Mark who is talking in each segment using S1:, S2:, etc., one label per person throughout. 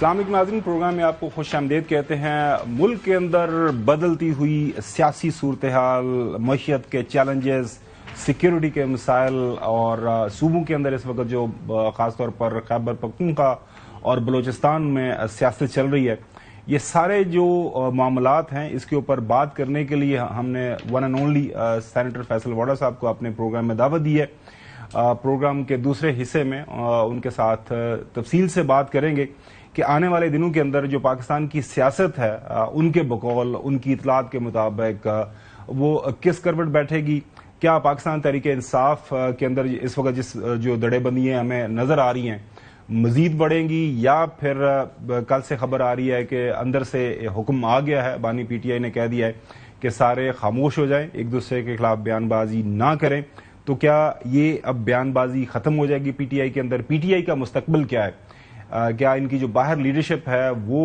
S1: السلام علیکم ناظرین، پروگرام میں آپ کو خوش آمدید کہتے ہیں۔ ملک کے اندر بدلتی ہوئی سیاسی صورتحال، معیشت کے چیلنجز، سیکیورٹی کے مسائل اور صوبوں کے اندر اس وقت جو خاص طور پر خیبر پختونخوا اور بلوچستان میں سیاست چل رہی ہے، یہ سارے جو معاملات ہیں اس کے اوپر بات کرنے کے لیے ہم نے one and only senator Faisal Vawda sahab کو اپنے پروگرام میں دعوت دی ہے۔ پروگرام کے دوسرے حصے میں ان کے ساتھ تفصیل سے بات کریں گے کہ آنے والے دنوں کے اندر جو پاکستان کی سیاست ہے ان کے بقول، ان کی اطلاعات کے مطابق وہ کس کروٹ بیٹھے گی، کیا پاکستان تحریک انصاف کے اندر اس وقت جس جو دڑے بندیاں ہمیں نظر آ رہی ہیں مزید بڑھیں گی، یا پھر کل سے خبر آ رہی ہے کہ اندر سے حکم آ گیا ہے، بانی پی ٹی آئی نے کہہ دیا ہے کہ سارے خاموش ہو جائیں، ایک دوسرے کے خلاف بیان بازی نہ کریں۔ تو کیا یہ اب بیان بازی ختم ہو جائے گی پی ٹی آئی کے اندر؟ پی ٹی آئی کا مستقبل کیا ہے؟ کیا ان کی جو باہر لیڈرشپ ہے وہ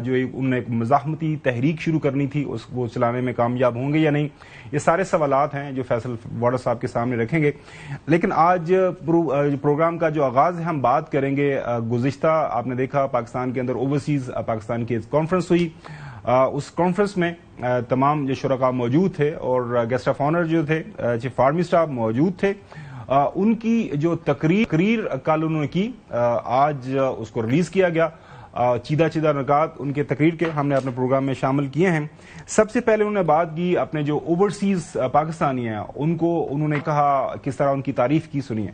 S1: جو انہوں نے ایک مزاحمتی تحریک شروع کرنی تھی اس کو چلانے میں کامیاب ہوں گے یا نہیں؟ یہ سارے سوالات ہیں جو فیصل واڈا صاحب کے سامنے رکھیں گے۔ لیکن آج پروگرام کا جو آغاز ہے ہم بات کریں گے گزشتہ آپ نے دیکھا پاکستان کے اندر اوورسیز پاکستان کی کانفرنس ہوئی، اس کانفرنس میں تمام جو شرکاء موجود تھے اور گیسٹ آف آنر جو تھے چیف آرمی اسٹاف موجود تھے، ان کی جو تقریر کل انہوں نے کی آج اس کو ریلیز کیا گیا، چیدہ نکات ان کے تقریر کے ہم نے اپنے پروگرام میں شامل کیے ہیں۔ سب سے پہلے انہوں نے بات کی اپنے جو اوورسیز پاکستانی ہیں ان کو انہوں نے کہا کس طرح ان کی تعریف کی، سنیے۔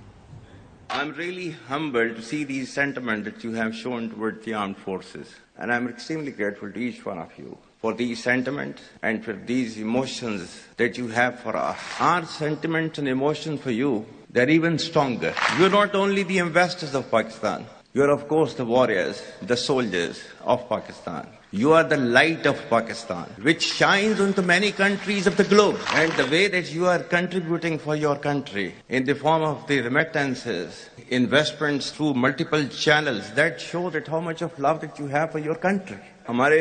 S2: I'm really humbled to see these sentiments that you have shown towards the armed forces, and I'm extremely grateful to each one of you for these sentiments and for these emotions that you have for us. Our sentiments and emotions for you, they're even stronger. You're not only the ambassadors of Pakistan, you're of course the warriors, the soldiers of Pakistan. You are the light of Pakistan, which shines onto many countries of the globe. And the way that you are contributing for your country in the form of the remittances, investments through multiple channels, that shows that how much of love that you have for your country. ہمارے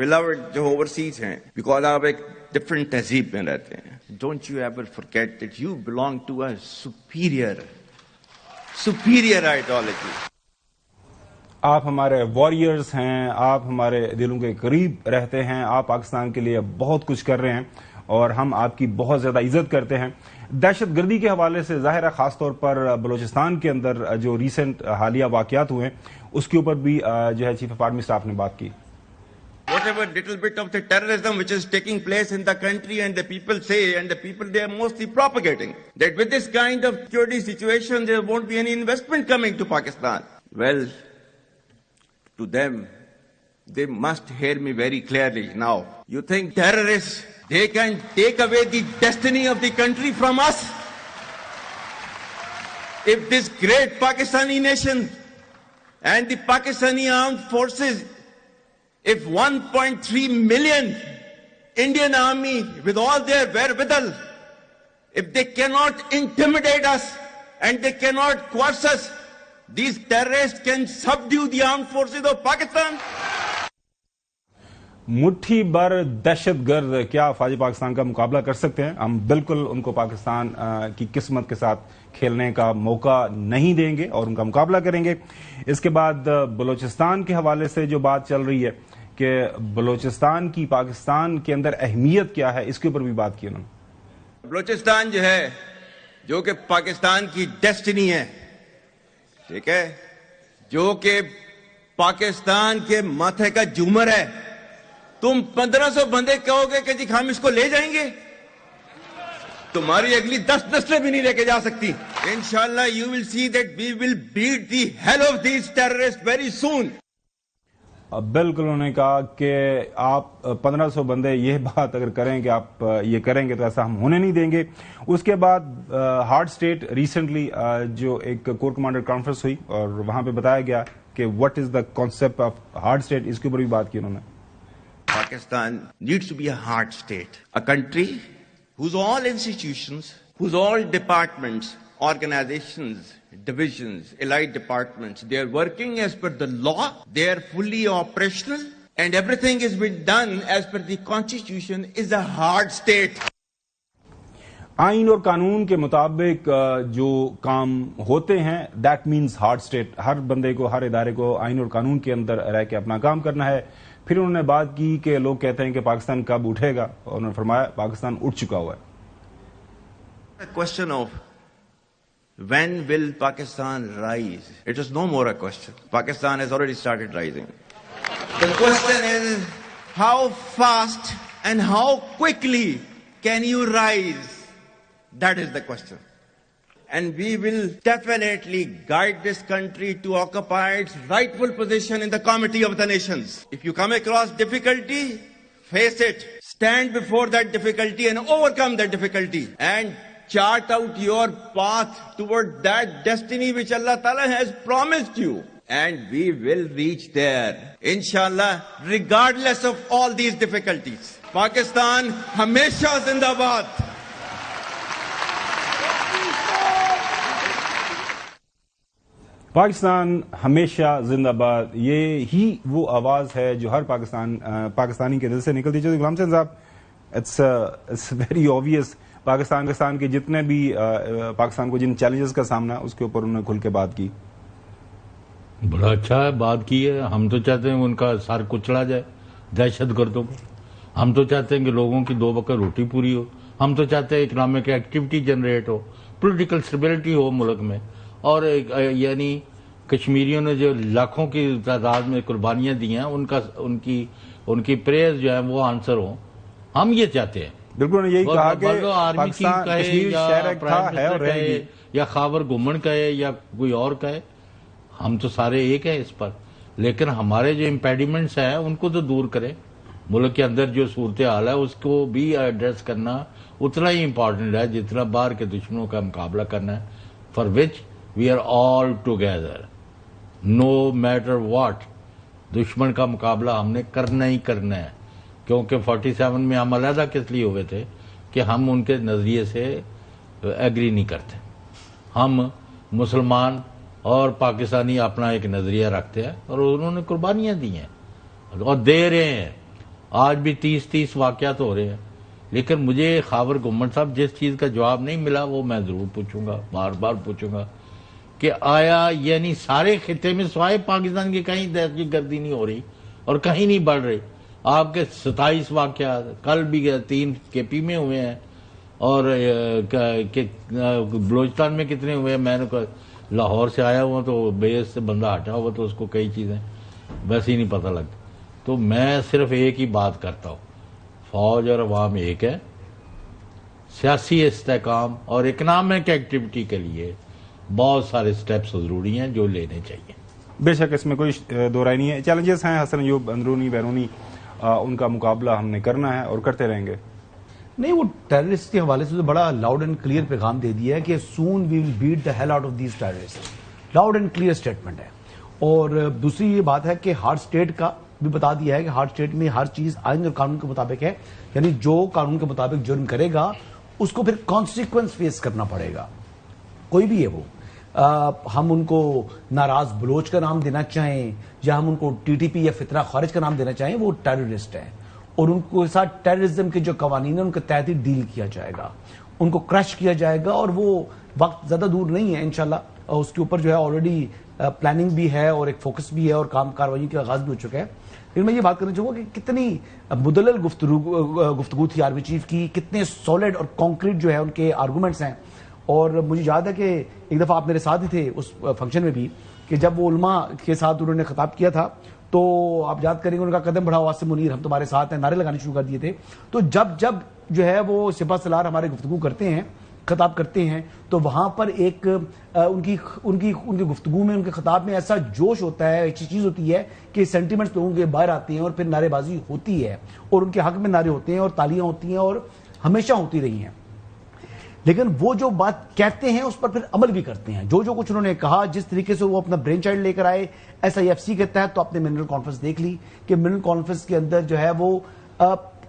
S2: beloved جو overseas ہیں, because آپ ایک different تہذیب میں رہتے ہیں, don't you ever forget that you belong to a superior ideology.
S1: آپ ہمارے واریئرز ہیں، آپ ہمارے دلوں کے قریب رہتے ہیں، آپ پاکستان کے لیے بہت کچھ کر رہے ہیں اور ہم آپ کی بہت زیادہ عزت کرتے ہیں۔ دہشت گردی کے حوالے سے ظاہر ہے خاص طور پر بلوچستان کے اندر جو ریسنٹ حالیہ واقعات ہوئے ہیں اس کے اوپر بھی جو ہے چیف آف آرمی اسٹاف نے بات کی۔
S2: Whatever little bit of the terrorism which is taking place in the country, and the people say, and the people they are mostly propagating, that with this kind of security situation there won't be any investment coming to Pakistan. Well, to them, they must hear me very clearly now. You think terrorists, they can take away the destiny of the country from us? If this great Pakistani nation and the Pakistani armed forces, if 1.3 million Indian army with all their wherewithal, if they cannot intimidate us and they cannot coerce us, these terrorists can subdue the armed forces of Pakistan.
S1: مٹھی بر دہشت گرد کیا فوج پاکستان کا مقابلہ کر سکتے ہیں؟ ہم بالکل ان کو پاکستان کی قسمت کے ساتھ کھیلنے کا موقع نہیں دیں گے اور ان کا مقابلہ کریں گے۔ اس کے بعد بلوچستان کے حوالے سے جو بات چل رہی ہے کہ بلوچستان کی پاکستان کے اندر اہمیت کیا ہے، اس کے اوپر بھی بات کی انہوں نے۔
S2: بلوچستان جو ہے جو کہ پاکستان کی ڈیسٹنی ہے، ٹھیک ہے، جو کہ پاکستان کے ماتھے کا جومر ہے، تم 1500 بندے کہو گے کہ جی ہم اس کو لے جائیں گے، تمہاری اگلی 10 نسلیں بھی نہیں لے کے جا سکتی۔ انشاءاللہ you will see that we will beat the hell of these terrorists very soon.
S1: بالکل انہوں نے کہا کہ آپ 1500 بندے یہ بات اگر کریں کہ آپ یہ کریں گے تو ایسا ہم ہونے نہیں دیں گے۔ اس کے بعد ہارڈ اسٹیٹ ریسنٹلی جو ایک کور کمانڈر کانفرنس ہوئی اور وہاں پہ بتایا گیا کہ what is the concept of hard state، اس کے اوپر بھی بات کی انہوں نے۔
S2: Pakistan needs to be a hard state, a country whose all institutions, whose all departments, organizations, divisions, allied departments, they are working as per the law, they are fully operational, and everything has been done as per the constitution, is a hard state.
S1: آئین اور قانون کے مطابق جو کام ہوتے ہیں that means hard state. ہر بندے کو، ہر ادارے کو آئین اور قانون کے اندر رہ کے اپنا کام کرنا ہے. پھر انہوں نے بات کی کہ لوگ کہتے ہیں کہ پاکستان کب اٹھے گا، اور انہوں نے فرمایا پاکستان اٹھ چکا ہوا ہے.
S2: The question of when will Pakistan rise? It is no more a question. Pakistan has already started rising. The question is how fast and how quickly can you rise? That is the question. And we will definitely guide this country to occupy its rightful position in the Committee of the Nations. If you come across difficulty, face it. Stand before that difficulty and overcome that difficulty. And chart out your path toward that destiny which Allah Ta'ala has promised you. And we will reach there, inshallah, regardless of all these difficulties. Pakistan, hamesha zindabad.
S1: Pakistan ہمیشہ زندہ باد. یہ ہی وہ آواز ہے جو ہر پاکستانی کے دل سے نکلتی ہے. غلام حسین صاحب، اٹس ویری آبویس. پاکستان کے جتنے بھی پاکستان کو جن چیلنجز کا سامنا ہے اس کے اوپر انہوں نے کھل کے بات کی.
S3: بڑا اچھا ہے، بات کی ہے. ہم تو چاہتے ہیں ان کا سر کچلا جائے دہشت گردوں کو. ہم تو چاہتے ہیں کہ لوگوں کی 2 وقت روٹی پوری ہو. ہم تو چاہتے ہیں اکنامک ایکٹیویٹی جنریٹ ہو، پولیٹیکل اسٹیبلٹی ہو ملک میں. اور یعنی کشمیریوں نے جو لاکھوں کی تعداد میں قربانیاں دی ہیں ان کی پریئر جو ہے وہ آنسر ہوں. ہم یہ چاہتے ہیں.
S1: بالکل یہی کہا کہ
S3: آرمی چیف کہے یا
S1: تھا ہے اور رہے گی،
S3: یا خاور گمن کہے یا کوئی اور کہے، ہم تو سارے ایک ہیں اس پر. لیکن ہمارے جو امپیڈیمنٹس ہیں ان کو تو دور کریں. ملک کے اندر جو صورتحال ہے اس کو بھی ایڈریس کرنا اتنا ہی امپورٹنٹ ہے جتنا باہر کے دشمنوں کا مقابلہ کرنا ہے. For which we are all together no matter what. دشمن کا مقابلہ ہم نے کرنا ہی کرنا ہے. کیونکہ 47 میں ہم علیحدہ کس لیے ہوئے تھے کہ ہم ان کے نظریے سے ایگری نہیں کرتے. ہم مسلمان اور پاکستانی اپنا ایک نظریہ رکھتے ہیں اور انہوں نے قربانیاں دی ہیں اور دے رہے ہیں. آج بھی 30 واقعات ہو رہے ہیں. لیکن مجھے خاور گمن صاحب جس چیز کا جواب نہیں ملا وہ میں ضرور پوچھوں گا، بار بار پوچھوں گا کہ آیا یعنی سارے خطے میں سوائے پاکستان کی کہیں دہشت گردی نہیں ہو رہی اور کہیں نہیں بڑھ رہی. آپ کے 27 واقعات کل بھی 3 کے پی میں ہوئے ہیں اور بلوچستان میں کتنے ہوئے ہیں. میں نے لاہور سے آیا ہوا تو بیس سے بندہ ہٹا ہوا تو اس کو کئی چیزیں ویسے ہی نہیں پتہ لگتی. تو میں صرف ایک ہی بات کرتا ہوں، فوج اور عوام ایک ہے. سیاسی استحکام اور اکنامک ایکٹیویٹی کے لیے بہت سارے سٹیپس ضروری ہیں جو لینے چاہیے.
S1: بے شک اس میں کوئی دو رائے نہیں ہے. چیلنجز ہیں حسن ایوب، اندرونی بیرونی، ان کا مقابلہ ہم نے کرنا ہے اور کرتے رہیں گے.
S4: نہیں، وہ ٹیررسٹ کے حوالے سے تو بڑا لاؤڈ اینڈ کلیئر پیغام دے دیا ہے کہ soon we will beat the hell out of these terrorist. Loud and clear statement ہے. اور دوسری یہ بات ہے کہ ہارڈ اسٹیٹ کا بھی بتا دیا ہے کہ ہارڈ اسٹیٹ میں ہر چیز آئین اور قانون کے مطابق ہے. یعنی جو قانون کے مطابق جرم کرے گا اس کو پھر کانسیکوینس فیس کرنا پڑے گا، کوئی بھی ہے وہ. ہم ان کو ناراض بلوچ کا نام دینا چاہیں یا ہم ان کو ٹی ٹی پی یا فطرہ خارج کا نام دینا چاہیں، وہ ٹیررسٹ ہیں اور ان کو ساتھ ٹیررزم کے جو قوانین ہیں ان کے تحت ہی ڈیل کیا جائے گا، ان کو کرش کیا جائے گا. اور وہ وقت زیادہ دور نہیں ہے انشاءاللہ. اس کے اوپر جو ہے آلریڈی پلاننگ بھی ہے اور ایک فوکس بھی ہے اور کارروائی کا آغاز بھی ہو چکا ہے. لیکن میں یہ بات کرنا چاہوں گا کہ کتنی مدلل گفتگو تھی آرمی چیف کی، کتنے سالڈ اور کانکریٹ جو ہے ان کے آرگومنٹس ہیں. اور مجھے یاد ہے کہ ایک دفعہ آپ میرے ساتھ ہی تھے اس فنکشن میں بھی کہ جب وہ علماء کے ساتھ انہوں نے خطاب کیا تھا تو آپ یاد کریں گے ان کا قدم بڑھاؤ واسم منیر، ہم تمہارے ساتھ ہیں، نعرے لگانے شروع کر دیے تھے. تو جب جو ہے وہ سپہ سالار ہمارے گفتگو کرتے ہیں، خطاب کرتے ہیں، تو وہاں پر ایک ان کی گفتگو میں، ان کے خطاب میں ایسا جوش ہوتا ہے، ایسی چیز ہوتی ہے کہ سینٹیمنٹس لوگوں کے باہر آتے ہیں اور پھر نعرے بازی ہوتی ہے اور ان کے حق میں نعرے ہوتے ہیں اور تالیاں ہوتی ہیں اور ہمیشہ ہوتی رہی ہیں. لیکن وہ جو بات کہتے ہیں اس پر پھر عمل بھی کرتے ہیں. جو کچھ انہوں نے کہا، جس طریقے سے وہ اپنا برین چائلڈ لے کر آئے SIFC کے تحت، تو آپ نے منرل کانفرنس دیکھ لی کہ منرل کانفرنس کے اندر جو ہے وہ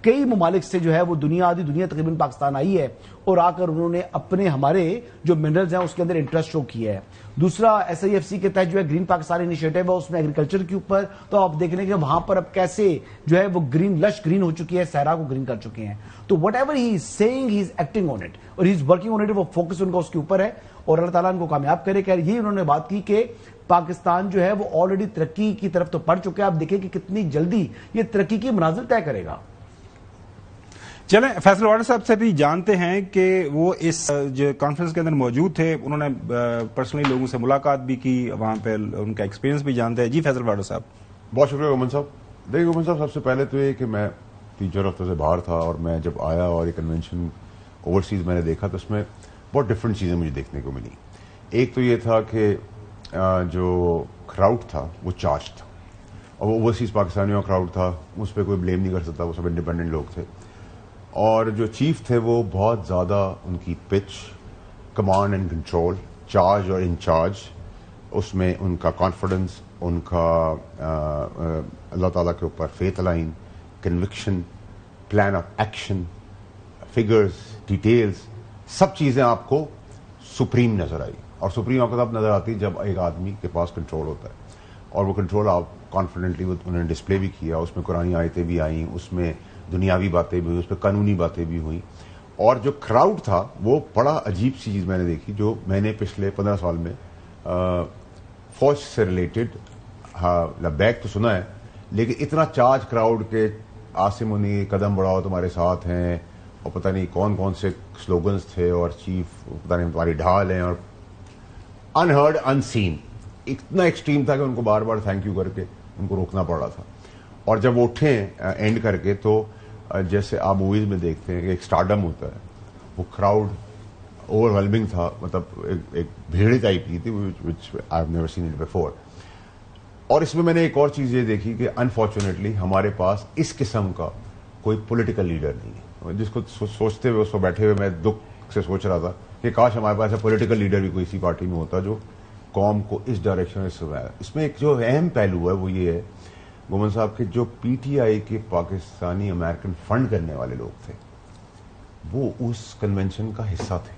S4: کئی ممالک سے جو ہے وہ آدھی دنیا تقریباً پاکستان آئی ہے اور آ کر انہوں نے اپنے ہمارے جو منرلز ہیں اس کے اندر انٹرسٹ شو کیا ہے. دوسرا SIFC کے تحت جو ہے گرین پاکستان انیشیٹو ہے اس میں ایگریکلچر کے اوپر, تو آپ دیکھ لیں کہ وہاں پر اب کیسے جو ہے وہ لش گرین ہو چکی ہے, صحرا کو گرین کر چکے ہیں. تو whatever he is seeing he is acting on it اور he is working on it, وہ فوکس ان کا اس کے اوپر ہے اور اللہ تعالیٰ ان کو کامیاب کرے. کہ یہ انہوں نے بات کی کہ پاکستان جو ہے وہ آلریڈی ترقی کی طرف تو پڑ چکا ہے, آپ دیکھیں کہ کتنی جلدی یہ ترقی کی منازل طے کرے گا.
S1: چلیں فیصل واڈر صاحب سے بھی جانتے ہیں کہ وہ اس جو کانفرنس کے اندر موجود تھے, انہوں نے پرسنلی لوگوں سے ملاقات بھی کی, وہاں پہ ان کا ایکسپیرینس بھی جانتے ہیں. جی فیصل واڈر صاحب.
S5: بہت شکریہ گومن صاحب. دیکھیے گومن صاحب, سب سے پہلے تو یہ کہ میں 3-4 ہفتوں سے باہر تھا اور میں جب آیا اور یہ کنونشن اوورسیز میں نے دیکھا تو اس میں بہت ڈفرینٹ چیزیں مجھے دیکھنے کو ملی. ایک تو یہ تھا کہ جو کراؤڈ تھا وہ چارج تھا اور وہ اوورسیز پاکستانیوں کا کراؤڈ تھا, اس پہ کوئی بلیم نہیں کر سکتا, وہ سب انڈیپینڈنٹ لوگ تھے. اور جو چیف تھے وہ بہت زیادہ ان کی pitch, command and control, charge اور انچارج, اس میں ان کا کانفیڈنس, ان کا اللہ تعالیٰ کے اوپر faith line, conviction, plan of action, figures, details, سب چیزیں آپ کو سپریم نظر آئی. اور سپریم آپ کو تب نظر آتی جب ایک آدمی کے پاس کنٹرول ہوتا ہے, اور وہ کنٹرول آپ کانفیڈنٹلی انہوں نے ڈسپلے بھی کیا. اس میں قرآنی آیتیں بھی آئیں, اس میں دنیاوی باتیں بھی ہوئی, اس پہ قانونی باتیں بھی ہوئیں. اور جو کراؤڈ تھا وہ بڑا عجیب سی چیز میں نے دیکھی, جو میں نے پچھلے 15 سال میں فوج سے ریلیٹڈ لبیک تو سنا ہے, لیکن اتنا چارج کراؤڈ کے عاصم منی قدم بڑھاؤ تمہارے ساتھ ہیں, اور پتہ نہیں کون کون سے سلوگنز تھے, اور چیف پتہ نہیں تمہاری ڈھال ہیں, اور انہرڈ ان سین. اتنا ایکسٹریم تھا کہ ان کو بار بار تھینک یو کر کے ان کو روکنا پڑ رہا تھا. اور جب وہ اٹھے اینڈ کر کے, تو جیسے آپ موویز میں دیکھتے ہیں کہ ایک سٹارڈم ہوتا ہے, وہ کراؤڈ اوور ویلمنگ تھا, مطلب ایک بھیڑ ٹائپ کی تھی, which I have never seen it before. اور اس میں میں نے ایک اور چیز یہ دیکھی کہ انفارچونیٹلی ہمارے پاس اس قسم کا کوئی پولیٹیکل لیڈر نہیں ہے, جس کو سوچتے ہوئے اس کو بیٹھے ہوئے میں دکھ سے سوچ رہا تھا کہ کاش ہمارے پاس ایسا پولیٹیکل لیڈر بھی کوئی اسی پارٹی میں ہوتا جو قوم کو اس ڈائریکشن میں سمجھایا. اس میں ایک جو اہم پہلو ہے وہ یہ ہے گومن صاحب کہ جو PTI کے پاکستانی امریکن فنڈ کرنے والے لوگ تھے وہ اس کنونشن کا حصہ تھے,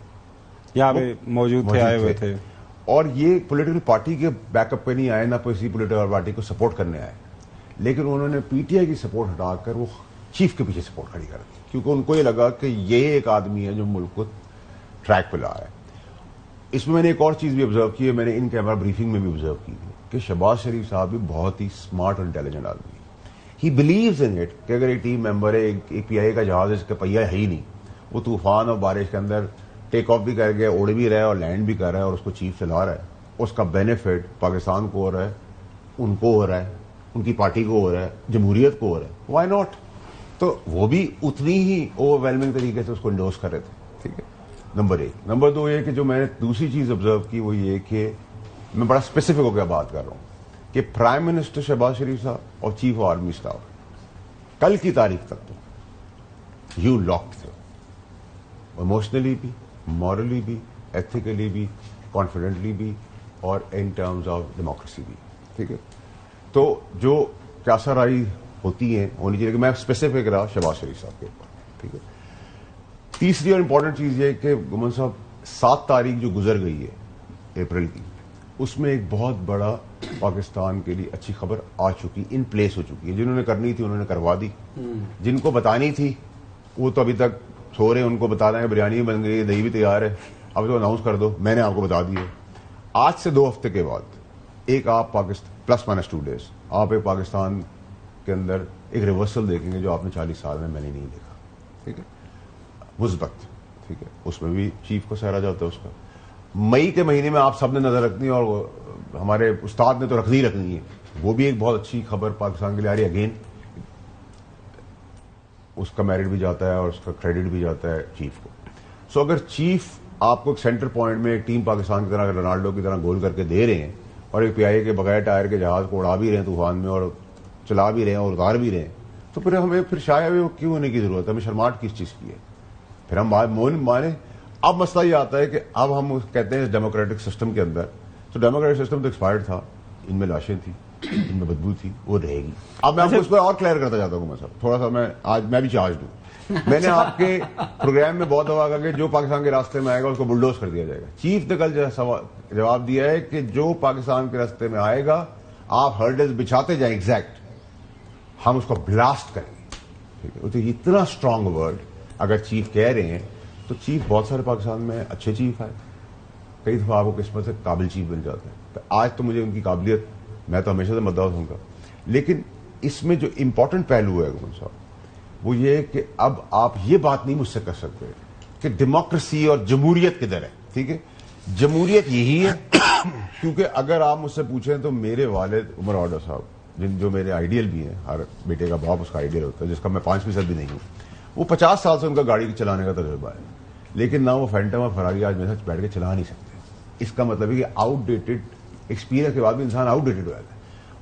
S1: یہاں پہ موجود تھے, آئے ہوئے تھے.
S5: اور یہ پولیٹیکل پارٹی کے بیک اپ پہ نہیں آئے, نہ کسی پولیٹیکل پارٹی کو سپورٹ کرنے آئے, لیکن انہوں نے PTI کی سپورٹ ہٹا کر وہ چیف کے پیچھے سپورٹ کھڑی کر دی, کیونکہ ان کو یہ لگا کہ یہ ایک آدمی ہے جو ملک کو ٹریک پہ لا رہا ہے. اس میں نے ایک اور چیز بھی آبزرو کی ہے, میں نے ان کیمرہ بریفنگ میں بھی آبزرو کی تھی کہ شہباز شریف صاحب بھی بہت ہی اسمارٹ اور انٹیلیجنٹ آدمی ہے. ہی بلیوز ان اٹ کہ اگر ایک ٹیم ممبر ہے, ایک PI کا جہاز اس کا پہیہ ہے ہی نہیں, وہ طوفان اور بارش کے اندر ٹیک آف بھی کر گیا, اڑ بھی رہا ہے اور لینڈ بھی کر رہا ہے, اور اس کو چیف چلا رہا ہے, اس کا بینیفٹ پاکستان کو ہو رہا ہے, ان کو ہو رہا ہے, ان کی پارٹی کو ہو رہا ہے, جمہوریت کو ہو رہا ہے, وائی ناٹ. تو وہ بھی اتنی ہی اوور ویلمنگ طریقے سے اس کو انڈورس کر رہے تھے. ٹھیک ہے, نمبر 1. نمبر 2 یہ کہ جو میں نے دوسری چیز آبزرو کی وہ یہ کہ میں بڑا اسپیسیفک ہو کے بات کر رہا ہوں کہ پرائم منسٹر شہباز شریف صاحب اور چیف آف آرمی اسٹاف کل کی تاریخ تک تو یو لاکڈ تھے, ایموشنلی بھی, مورلی بھی, ایتھیکلی بھی, کانفیڈنٹلی بھی, اور ان ٹرمز آف ڈیموکریسی بھی. ٹھیک ہے, تو جو کیسا رائی ہوتی ہیں ہونی چاہیے کہ میں اسپیسیفک رہا شہباز شریف صاحب کے اوپر. ٹھیک ہے. تیسری اور امپورٹنٹ چیز یہ کہ گمن صاحب 7 تاریخ جو گزر گئی ہے اپریل کی, اس میں ایک بہت بڑا پاکستان کے لیے اچھی خبر آ چکی, ان پلیس ہو چکی ہے. جنہوں نے کرنی تھی انہوں نے کروا دی, جن کو بتانی تھی وہ تو ابھی تک سو رہے ہیں, ان کو بتا دیں بریانی بن گئی ہے, دہی بھی تیار ہے, اب تو اناؤنس کر دو, میں نے آپ کو بتا دیا. آج سے 2 ہفتے کے بعد ایک آپ پاکستان +- 2 days آپ ایک پاکستان کے اندر ایک ریورسل دیکھیں گے جو آپ نے 40 سال میں نے نہیں دیکھا. ٹھیک ہے, مثبت. ٹھیک ہے, اس میں بھی چیف کو سہرا جاتا ہے. اس کا مئی کے مہینے میں آپ سب نے نظر رکھنی ہے, اور ہمارے استاد نے تو رکھنی ہے, وہ بھی ایک بہت اچھی خبر پاکستان کے لیے آ رہی ہے. اگین اس کا میرٹ بھی جاتا ہے اور اس کا کریڈٹ بھی جاتا ہے چیف کو. سو اگر چیف آپ کو ایک سینٹر پوائنٹ میں ایک ٹیم پاکستان کی طرح رونالڈو کی طرح گول کر کے دے رہے ہیں, اور ایک PI کے بغیر ٹائر کے جہاز کو اڑا بھی رہے ہیں طوفان میں, اور چلا بھی رہے ہیں اور اتار بھی رہے ہیں, تو پھر ہمیں شاید کیوں ہونے کی ضرورت ہے, ہمیں شرماہٹ کس چیز کی ہے, پھر ہم مانے. اب مسئلہ یہ آتا ہے کہ اب ہم کہتے ہیں ڈیموکریٹک سسٹم کے اندر, تو ڈیموکریٹک سسٹم تو ایکسپائرڈ تھا, ان میں لاشیں تھیں, ان میں بدبو تھی وہ رہے گی. اب میں آپ کو اس پر اور کلیئر کرتا جاتا ہوں. صاحب تھوڑا سا میں بھی چارج دوں. میں نے آپ کے پروگرام میں بہت دفعہ کہا کہ جو پاکستان کے راستے میں آئے گا اس کو بلڈوز کر دیا جائے گا. چیف نے کل جواب دیا ہے کہ جو پاکستان کے راستے میں آئے گا آپ ہرڈلز بچھاتے جائیں ایگزیکٹ, ہم اس کو بلاسٹ کریں گے. ٹھیک ہے, تو اتنا اسٹرانگ ورڈ اگر چیف کہہ رہے ہیں تو چیف بہت سارے پاکستان میں اچھے چیف آئے, کئی دفعہ آپ کو قسمت سے قابل چیف مل جاتے ہیں. آج تو مجھے ان کی قابلیت, میں تو ہمیشہ سے مدعو ہوں گا, لیکن اس میں جو امپورٹنٹ پہلو ہے گومن صاحب وہ یہ ہے کہ اب آپ یہ بات نہیں مجھ سے کر سکتے کہ ڈیموکریسی اور جمہوریت کدھر ہے. ٹھیک ہے, جمہوریت یہی ہے کیونکہ اگر آپ مجھ سے پوچھیں تو میرے والد عمر آڈر صاحب جو میرے آئیڈیل بھی ہیں, ہر بیٹے کا باپ اس کا آئیڈیل ہوتا ہے جس کا میں 5% بھی نہیں ہوں, وہ 50 سال سے ان کا گاڑی چلانے کا تجربہ ہے, لیکن نہ وہ فینٹم اور فراری آج میرے ساتھ بیٹھ کے چلا نہیں سکتے. اس کا مطلب ہے کہ آؤٹ ڈیٹڈ ایکسپیرینس کے بعد بھی انسان آؤٹ ڈیٹڈ ہو جاتا ہے.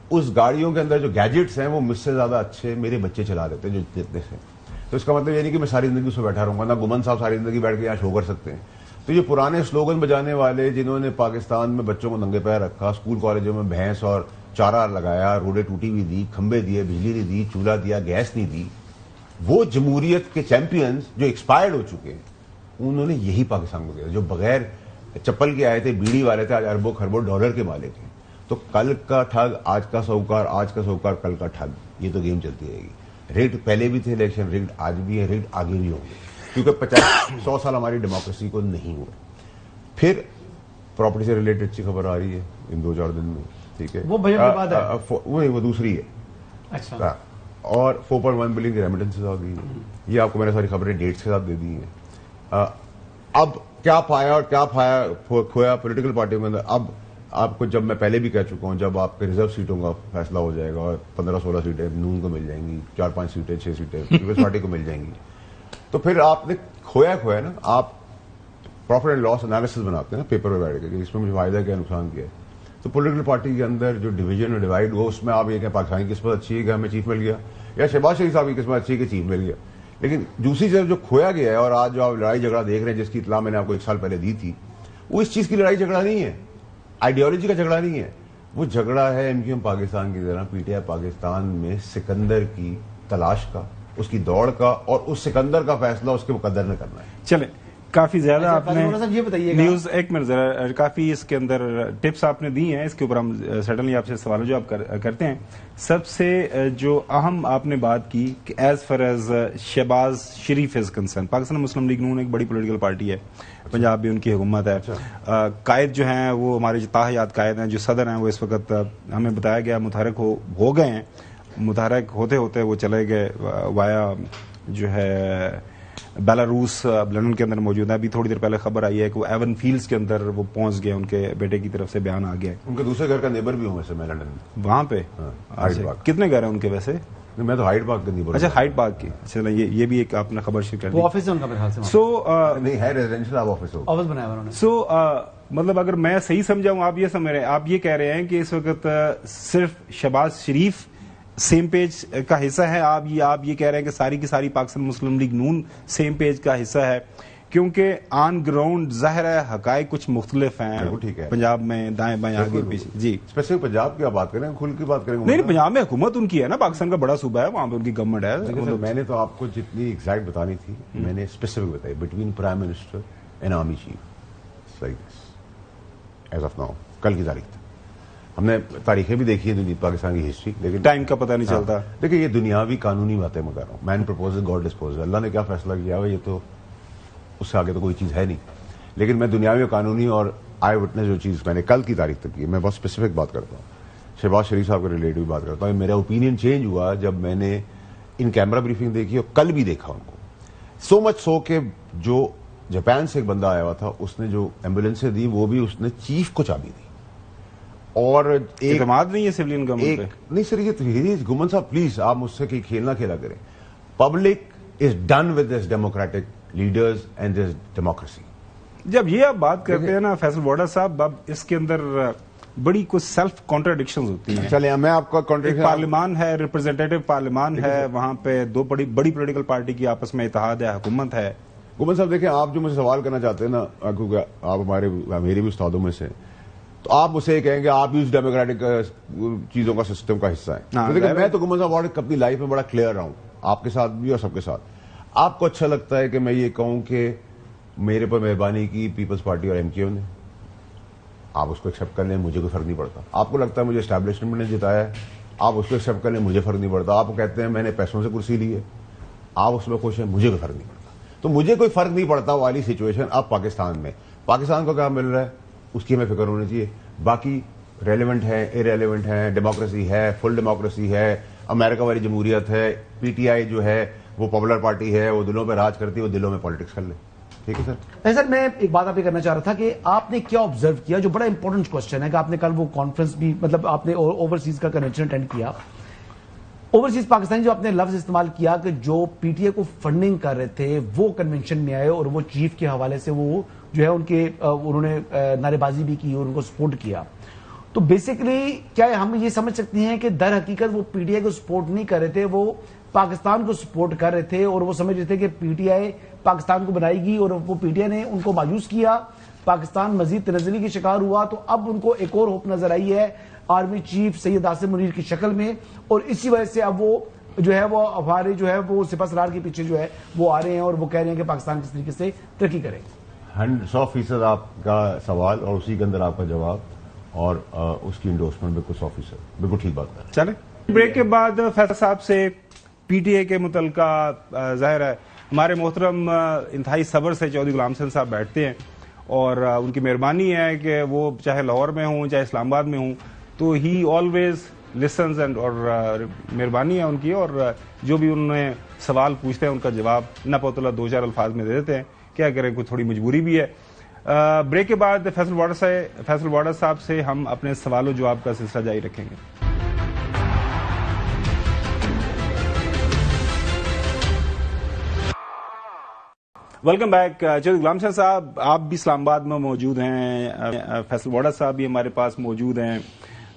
S5: اس گاڑیوں کے اندر جو گیجٹس ہیں وہ مجھ سے زیادہ اچھے میرے بچے چلا دیتے ہیں جو جتنے سے. تو اس کا مطلب یہ نہیں کہ میں ساری زندگی اس میں بیٹھا رہوں گا, نہ گمن صاحب ساری زندگی بیٹھ کے یہاں شو کر سکتے ہیں. تو یہ پرانے سلوگن بجانے والے جنہوں نے پاکستان میں بچوں کو ننگے پیر رکھا, اسکول کالجوں میں بھینس اور چارہ لگایا, روڈیں ٹوٹی ہوئی دی, کھمبے دیے, بجلی نہیں دی, چولہا دیا, گیس نہیں دی, وہ جمہوریت کے چیمپئنز جو ایکسپائرڈ ہو چکے ہیں انہوں نے یہی پاکستان کو کیا. جو بغیر چپل کے آئے تھے, بیڑی والے تھے, آج اربوں خربوں ڈالر کے مالک ہیں. تو کل کا ٹھگ آج کا ساہوکار, آج کا ساہوکار کل کا ٹھگ, یہ تو گیم چلتی رہے گی. ریٹ پہلے بھی تھے الیکشن, ریٹ آج بھی ہے, ریٹ آگے بھی ہوں گے, کیونکہ 50-100 سال ہماری ڈیموکریسی کو نہیں ہوئے. پھر پراپرٹی سے ریلیٹڈ اچھی خبر آ رہی ہے ان 2-4 دن میں. ٹھیک ہے,
S4: وہ بجٹ کے بعد ہے,
S5: وہ دوسری ہے.
S4: اچھا,
S5: اور 4.1 بلین کی ریمیٹنسز آ گئی ہیں. یہ آپ کو میں نے ساری خبریں ڈیٹس کے ساتھ دے دی ہیں. اب کیا پایا اور کیا کھویا پولیٹیکل پارٹیوں کے اندر. اب آپ کو جب میں پہلے بھی کہہ چکا ہوں, جب آپ کے ریزرو سیٹوں کا فیصلہ ہو جائے گا اور 15-16 سیٹیں نون کو مل جائیں گی, 4-5 سیٹیں 6 سیٹیں پیپلز پارٹی کو مل جائیں گی, تو پھر آپ نے کھویا نا. آپ پروفٹ اینڈ لاس انالیسس بناتے ہیں نا پیپر پہ بیٹھ کے, اس میں مجھے فائدہ کیا نقصان کیا ہے. تو پولیٹیکل پارٹی کے اندر جو ڈویژن اور ڈیوائڈ ہو, اس میں آپ یہ کہ پاکستان کی قسمت اچھی ہے کہ ہمیں چیف مل گیا, یا شہباز شریف صاحب کی قسمت اچھی ہے کہ چیف مل گیا. لیکن دوسری طرف جو کھویا گیا ہے, اور آج جو آپ لڑائی جھگڑا دیکھ رہے ہیں جس کی اطلاع میں نے آپ کو 1 سال پہلے دی تھی, وہ اس چیز کی لڑائی جھگڑا نہیں ہے, آئیڈیالوجی کا جھگڑا نہیں ہے. وہ جھگڑا ہے ایم پاکستان کی طرح پی ٹی آئی پاکستان میں سکندر کی تلاش کا, اس کی دوڑ کا, اور اس سکندر کا فیصلہ اس کے مقدر نے کرنا ہے.
S1: چلیں, کافی زیادہ آپ نے
S4: یہ بتائیے
S1: نیوز, ایک منٹ ذرا, کافی اس کے اندر ٹپس آپ نے دی ہیں, اس کے اوپر ہم سڈنلی آپ سے سوال جو آپ کرتے ہیں. سب سے جو اہم آپ نے بات کی کہ as far as Shehbaz Sharif is concern, Pakistan Muslim League Noon ایک بڑی پولیٹیکل پارٹی ہے, پنجاب بھی ان کی حکومت ہے. قائد جو ہیں وہ ہمارے جو تاحیات قائد ہیں, جو صدر ہیں, وہ اس وقت ہمیں بتایا گیا متحرک ہو گئے ہیں. متحرک ہوتے ہوتے وہ چلے گئے وایا جو ہے بیلاروس, لندن کے اندر موجود ہے. ابھی تھوڑی دیر پہلے خبر آئی ہے کہ وہ ایون فیلڈز کے اندر وہ پہنچ گئے, ان کے بیٹے کی طرف سے بیان آ گیا.
S5: ان کے دوسرے گھر کا نیبر بھی ہوں ویسے میں لندن میں,
S1: وہاں پہ
S5: ہائیڈ پارک.
S1: کتنے گھر ہیں ان کے ویسے؟
S5: میں تو ہائیڈ پارک کا نیبر.
S1: اچھا, ہائیڈ پارک کی. چلیں, یہ بھی ایک آپ نے خبر شیئر کر دی.
S4: وہ آفس ہے ان کا میرے خیال سے,
S1: سو
S5: نہیں ہے ریزیڈینشیل آفس
S4: بنایا ہوا انہوں نے.
S1: سو مطلب اگر میں صحیح سمجھا ہوں, آپ یہ سمجھ رہے ہیں, آپ یہ کہہ رہے ہیں کہ اس وقت صرف شہباز شریف سیم پیج کا حصہ ہے, آپ یہ کہہ رہے ہیں کہ ساری کی ساری پاکستان مسلم لیگ نون سیم پیج کا حصہ ہے, کیونکہ آن گراؤنڈ ظاہر ہے حقائق کچھ مختلف ہیں پنجاب میں, دائیں بائیں آگے پیچھے. جی,
S5: اسپیسیفک پنجاب کی بات کریں, کھل کی بات کریں.
S1: نہیں, پنجاب میں حکومت ان کی ہے نا, پاکستان کا بڑا صوبہ ہے, وہاں پہ ان کی گورنمنٹ ہے.
S5: میں نے تو آپ کو جتنی ایگزیکٹ بتانی تھی میں نے اسپیسیفک بتائی, between prime minister and army chief, as of now, کل کی تاریخ تک. ہم نے تاریخیں بھی دیکھی ہیں پاکستان کی ہسٹری, لیکن
S1: ٹائم کا پتہ نہیں چلتا.
S5: دیکھیں, یہ دنیاوی قانونی باتیں میں کر رہا ہوں. مین پرپوزز گاڈ ڈسپوزز, اللہ نے کیا فیصلہ کیا ہوا یہ تو اس سے آگے تو کوئی چیز ہے نہیں. لیکن میں دنیاوی قانونی اور آئی وٹنس جو چیز میں نے کل کی تاریخ تک کی, میں بہت اسپیسیفک بات کرتا ہوں. شہباز شریف صاحب کے ریلیٹو بات کرتا ہوں. میرا اوپینین چینج ہوا جب میں نے ان کیمرہ بریفنگ دیکھی, اور کل بھی دیکھا ان کو. سو مچ سو کہ جو جاپان سے ایک بندہ آیا ہوا تھا, اس نے جو ایمبولینسیں دی وہ بھی اس نے چیف کو چابی دی. اور
S1: اعتماد نہیں ہے سویلین گورنمنٹ پہ.
S5: نہیں سر, یہ گمن صاحب پلیز آپ مجھ سے کھیلنا کھیلا کریں. Public is done with this democratic leaders and this democracy.
S1: جب یہ آپ بات کرتے ہیں نا فیصل وارڈر صاحب, اب اس کے اندر بڑی کچھ سیلف کانٹراڈکشنز ہوتی ہیں.
S5: چلیں, میں آپ کا کانٹراڈکشن,
S1: پارلیمان ہے, ریپرزینٹیٹو پارلیمان ہے, وہاں پہ دو بڑی پولیٹیکل پارٹی کی آپس میں اتحاد ہے, حکومت ہے.
S5: گمن صاحب دیکھیں, آپ جو مجھے سوال کرنا چاہتے ہیں نا, کیونکہ آپ میرے بھی استادوں میں سے, تو آپ اسے کہیں گے آپ بھی اس ڈیموکریٹک چیزوں کا سسٹم کا حصہ ہیں. تو دیکھیں میں تو گمان صاحب اپنی لائف میں بڑا کلیئر رہا ہوں, آپ کے ساتھ بھی اور سب کے ساتھ. آپ کو اچھا لگتا ہے کہ میں یہ کہوں کہ میرے پر مہربانی کی پیپلز پارٹی اور MKO نے, آپ اس کو ایکسیپٹ کر لیں, مجھے کوئی فرق نہیں پڑتا. آپ کو لگتا ہے مجھے اسٹیبلشمنٹ نے جتایا ہے, آپ اس کو ایکسیپٹ کر لیں, مجھے فرق نہیں پڑتا. آپ کو کہتے ہیں میں نے پیسوں سے کرسی لی ہے, آپ اس میں خوش ہیں, مجھے کوئی فرق نہیں پڑتا. تو مجھے کوئی فرق نہیں پڑتا والی سچویشن اب پاکستان میں, پاکستان کو کیا مل رہا ہے اس کی ہمیں فکر ہونی چاہیے. باقی ریلیونٹ ہے, ارریلیونٹ ہے, ڈیموکریسی ہے, فل ڈیموکریسی ہے, امریکہ والی جمہوریت ہے, PTI جو ہے وہ پاپولر پارٹی ہے, وہ دلوں پہ راج کرتی ہے, وہ دلوں میں پالیٹکس کر لے. ٹھیک ہے سر.
S4: سر میں ایک بات آپ یہ کرنا چاہ رہا تھا کہ آپ نے کیا آبزرو کیا, جو بڑا امپورٹنٹ کوشچن ہے کہ آپ نے کل وہ کانفرنس بھی, مطلب آپ نے اوورسیز کا کنونشن اٹینڈ کیا, اوورسیز پاکستانی جو آپ نے لفظ استعمال کیا کہ جو PTI کو فنڈنگ کر رہے تھے وہ کنونشن میں آئے اور وہ چیف کے حوالے سے وہ جو ہے ان کے انہوں نے نعرے بازی بھی کی اور ان کو سپورٹ کیا. تو بیسیکلی کیا ہم یہ سمجھ سکتے ہیں کہ در حقیقت وہ PTI کو سپورٹ نہیں کر رہے تھے, وہ پاکستان کو سپورٹ کر رہے تھے اور وہ سمجھ رہے تھے کہ PTI پاکستان کو بنائے گی, اور وہ PTI نے ان کو مایوس کیا, پاکستان مزید تنزلی کی شکار ہوا. تو اب ان کو ایک اور ہوپ نظر آئی ہے آرمی چیف سید عاصم منیر کی شکل میں, اور اسی وجہ سے اب وہ جو ہے وہ ہمارے جو ہے وہ سپہ سالار کے پیچھے جو ہے وہ آ رہے ہیں اور وہ کہہ رہے ہیں کہ پاکستان کس طریقے سے ترقی کرے.
S5: 100% آپ کا سوال اور اسی کے اندر آپ کا جواب اور اس کی انڈورسمنٹ بالکل 100%, بالکل ٹھیک بات ہے.
S1: چلیں بریک کے بعد فیصل صاحب سے PTI کے متعلقہ ظاہر ہے ہمارے محترم انتہائی صبر سے چودھری غلام حسین صاحب بیٹھتے ہیں, اور ان کی مہربانی ہے کہ وہ چاہے لاہور میں ہوں چاہے اسلام آباد میں ہوں, تو ہی آلویز لسنز اینڈ, اور مہربانی ہے ان کی, اور جو بھی انہوں نے سوال پوچھتے ہیں ان کا جواب نہ پتہ 2-4 الفاظ میں دے دیتے ہیں. کیا کریں, کوئی تھوڑی مجبوری بھی ہے. بریک کے بعد فیصل وارڈر صاحب سے ہم اپنے سوال و جواب کا سلسلہ جاری رکھیں گے. Welcome back. چودھری غلام حسین صاحب آپ بھی اسلام آباد میں موجود ہیں, فیصل وارڈر صاحب بھی ہمارے پاس موجود ہیں,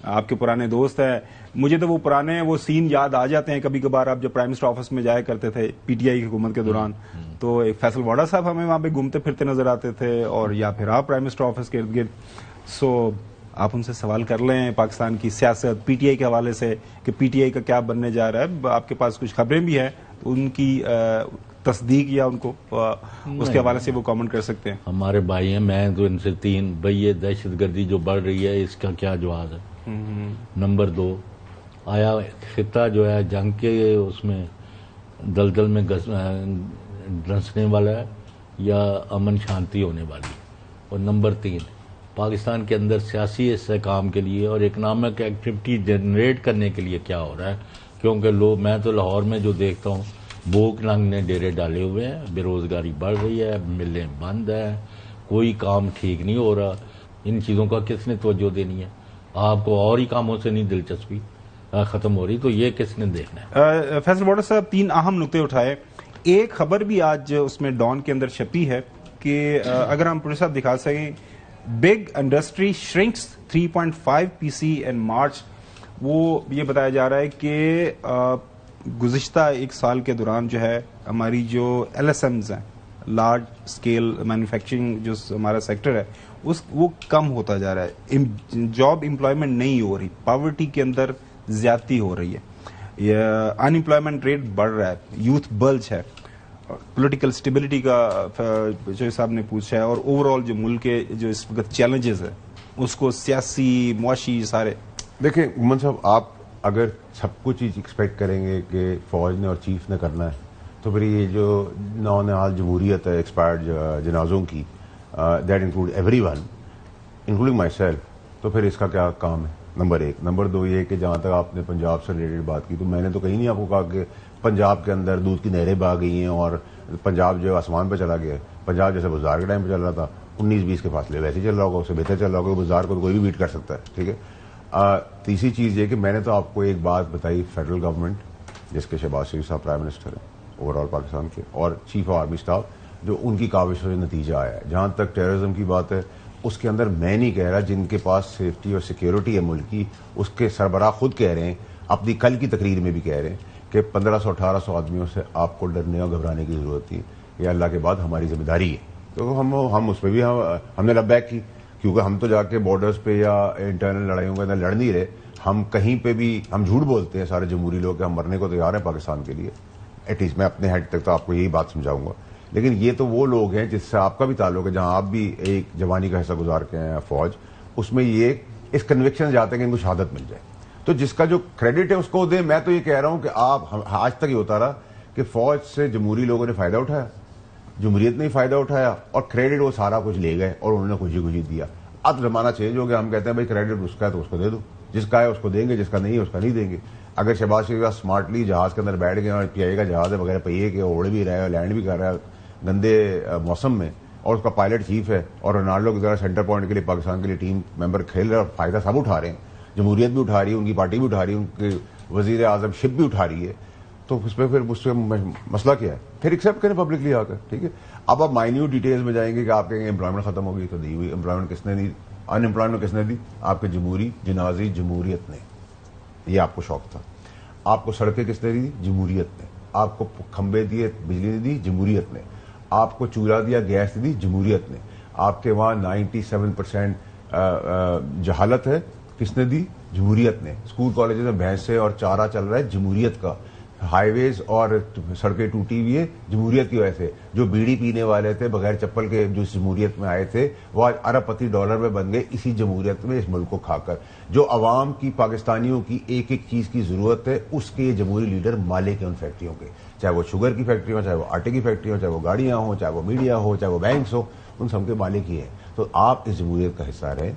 S1: آپ کے پرانے دوست ہیں. مجھے تو وہ پرانے وہ سین یاد آ جاتے ہیں کبھی کبھار, آپ جب پرائم منسٹر آفس میں جایا کرتے تھے PTI کی حکومت کے دوران, تو ایک فیصل وارڈر صاحب ہمیں وہاں پہ گھومتے پھرتے نظر آتے تھے, اور یا پھر آپ پرائم منسٹر آفس کے ارد گرد. سو آپ ان سے سوال کر لیں پاکستان کی سیاست PTI کے حوالے سے کہ PTI کا کیا بننے جا رہا ہے. آپ کے پاس کچھ خبریں بھی ہیں, تو ان کی تصدیق یا ان کو اس کے حوالے سے وہ کامنٹ کر سکتے ہیں.
S3: ہمارے بھائی ہیں, میں تو ان سے 3 بھائی یہ دہشت گردی جو بڑھ رہی ہے اس کا کیا جواز ہے. نمبر 2, آیا خطہ جو ہے جنگ کے اس میں دلدل میں ڈھنسنے والا ہے یا امن شانتی ہونے والی. اور نمبر 3, پاکستان کے اندر سیاسی استحکام کے لیے اور اکنامک ایکٹیویٹی جنریٹ کرنے کے لیے کیا ہو رہا ہے. کیونکہ میں تو لاہور میں جو دیکھتا ہوں بھوک ننگ نے ڈیرے ڈالے ہوئے ہیں, بے روزگاری بڑھ رہی ہے, ملیں بند ہے, کوئی کام ٹھیک نہیں ہو رہا. ان چیزوں کا کس نے توجہ دینی ہے؟ آپ کو اور ہی کاموں سے نہیں دلچسپی ختم ہو رہی, تو یہ کس نے دیکھنا ہے؟
S1: فیصل وارڈر صاحب 3 اہم نقطے اٹھائے. ایک خبر بھی آج اس میں ڈان کے اندر چھپی ہے کہ اگر ہم پولیس صاحب دکھا سکیں, بگ انڈسٹری شرنکس 3.5% ان مارچ. وہ یہ بتایا جا رہا ہے کہ گزشتہ 1 سال کے دوران جو ہے ہماری جو LSMs ہیں, لارج اسکیل مینوفیکچرنگ جو ہمارا سیکٹر ہے, وہ کم ہوتا جا رہا ہے. جاب امپلائمنٹ نہیں ہو رہی, پاورٹی کے اندر زیادتی ہو رہی ہے, ان امپلائمنٹ ریٹ بڑھ رہا ہے, یوتھ بلج ہے, پولیٹیکل اسٹیبلٹی کا جو صاحب نے پوچھا ہے, اور اوور آل جو ملک کے جو اس وقت چیلنجز ہے اس کو سیاسی معاشی سارے.
S5: دیکھیں عمر صاحب, آپ اگر سب کچھ ایکسپیکٹ کریں گے کہ فوج نے اور چیف نے کرنا ہے, تو پھر یہ جو نونحال جمہوریت ہے ایکسپائرڈ جنازوں کی, that include every one including my self, تو پھر اس کا کیا کام ہے؟ نمبر 1. نمبر 2 یہ کہ جہاں تک آپ نے پنجاب سے ریلیٹڈ بات کی, تو میں نے تو کہیں نہیں آپ کو کہا کہ پنجاب کے اندر دودھ کی نہریں بہہ گئی ہیں اور پنجاب جو آسمان پہ چلا گیا ہے. پنجاب جیسے بزار کے ٹائم پہ چل رہا تھا, 19-20 کے فاصلے ویسے ہی چل رہا ہوگا, اس سے بہتر چل رہا ہوگا. بزار کو تو کوئی بھی بیٹ کر سکتا ہے. ٹھیک ہے. تیسری چیز یہ کہ میں نے تو آپ کو ایک بات بتائی, فیڈرل گورنمنٹ جس کے شہباز شریف صاحب پرائم منسٹر ہیں اوور آل پاکستان کے, اور چیف آف آرمی اسٹاف, جو ان کی کاوشوں سے نتیجہ آیا ہے. جہاں تک ٹیررزم کی بات ہے, اس کے اندر میں نہیں کہہ رہا, جن کے پاس سیفٹی اور سیکیورٹی ہے ملک کی, اس کے سربراہ خود کہہ رہے ہیں, اپنی کل کی تقریر میں بھی کہہ رہے ہیں کہ 1500-1800 آدمیوں سے آپ کو ڈرنے اور گھبرانے کی ضرورت تھی. یہ اللہ کے بعد ہماری ذمہ داری ہے. تو ہم اس پہ بھی ہم نے لبیک کی, کیونکہ ہم تو جا کے بارڈرز پہ یا انٹرنل لڑائیوں کے اندر لڑ نہیں رہے. ہم کہیں پہ بھی ہم جھوٹ بولتے ہیں سارے جمہوری لوگ کہ ہم مرنے کو تیار ہیں پاکستان کے لیے. ایٹ لیسٹ میں اپنے ہیڈ تک تو آپ کو یہی بات سمجھاؤں گا. لیکن یہ تو وہ لوگ ہیں جس سے آپ کا بھی تعلق ہے, جہاں آپ بھی ایک جوانی کا حصہ گزار کے ہیں فوج, اس میں یہ اس کنوکشن جاتے ہیں کہ ان کو شہادت مل جائے. تو جس کا جو کریڈٹ ہے اس کو دیں. میں تو یہ کہہ رہا ہوں کہ آپ آج تک یہ ہوتا رہا کہ فوج سے جمہوری لوگوں نے فائدہ اٹھایا, جمہوریت نے فائدہ اٹھایا, اور کریڈٹ وہ سارا کچھ لے گئے اور انہوں نے خوشی خوشی دیا. اب زمانہ چینج ہو گیا, ہم کہتے ہیں بھائی کریڈٹ اس کا ہے تو اس کو دے دو, جس کا ہے اس کو دیں گے, جس کا نہیں ہے اس کا نہیں دیں گے. اگر شہباز شریف اسمارٹلی جہاز کے اندر بیٹھ گئے اور پی آئی کا جہاز ہے بغیر پہیے کے اڑ بھی رہا ہے, لینڈ بھی کر رہا ہے گندے موسم میں, اور اس کا پائلٹ چیف ہے, اور رونالڈو کی طرح سینٹر پوائنٹ کے لیے پاکستان کے لیے ٹیم ممبر کھیل رہے ہیں, اور فائدہ سب اٹھا رہے ہیں, جمہوریت بھی اٹھا رہی ہے, ان کی پارٹی بھی اٹھا رہی ہے, ان کے وزیر اعظم شپ بھی اٹھا رہی ہے, تو اس پہ پھر اس سے مسئلہ کیا ہے؟ پھر ایکسیپٹ کریں پبلکلی آ کر, ٹھیک ہے. اب آپ مائنیوٹ ڈیٹیلز میں جائیں گے کہ آپ کہیں گے امپلائمنٹ ختم ہو گئی, تو دی ہوئی امپلائمنٹ کس نے دی؟ ان امپلائمنٹ کس نے دی؟ آپ کے جنازی جمہوریت نے. یہ آپ کو شوق تھا. آپ کو سڑکیں کس نے دی؟ جمہوریت نے. آپ کو کھمبے دیے, بجلی نے دی, جمہوریت نے. آپ کو چولہا دیا, گیس دی, جمہوریت نے. آپ کے وہاں 97% جہالت ہے, کس نے دی؟ جمہوریت نے. اسکول کالجز میں بھینسیں اور چارہ چل رہا ہے, جمہوریت کا. ہائی ویز اور سڑکیں ٹوٹی ہوئی ہے, جمہوریت کی وجہ سے. جو بیڑی پینے والے تھے بغیر چپل کے جو اس جمہوریت میں آئے تھے, وہ آج ارب پتی ڈالر میں بن گئے اسی جمہوریت میں, اس ملک کو کھا کر. جو عوام کی, پاکستانیوں کی ایک ایک چیز کی ضرورت ہے, اس کے جمہوری لیڈر مالک ہیں ان فیکٹریوں کے, چاہے وہ شوگر کی فیکٹری ہو, چاہے وہ آٹے کی فیکٹری ہو, چاہے وہ گاڑیاں ہوں, چاہے وہ میڈیا ہو, چاہے وہ بینکس ہو, ان سب کے مالک ہی ہیں. تو آپ اس جمہوریت کا حصہ رہیں.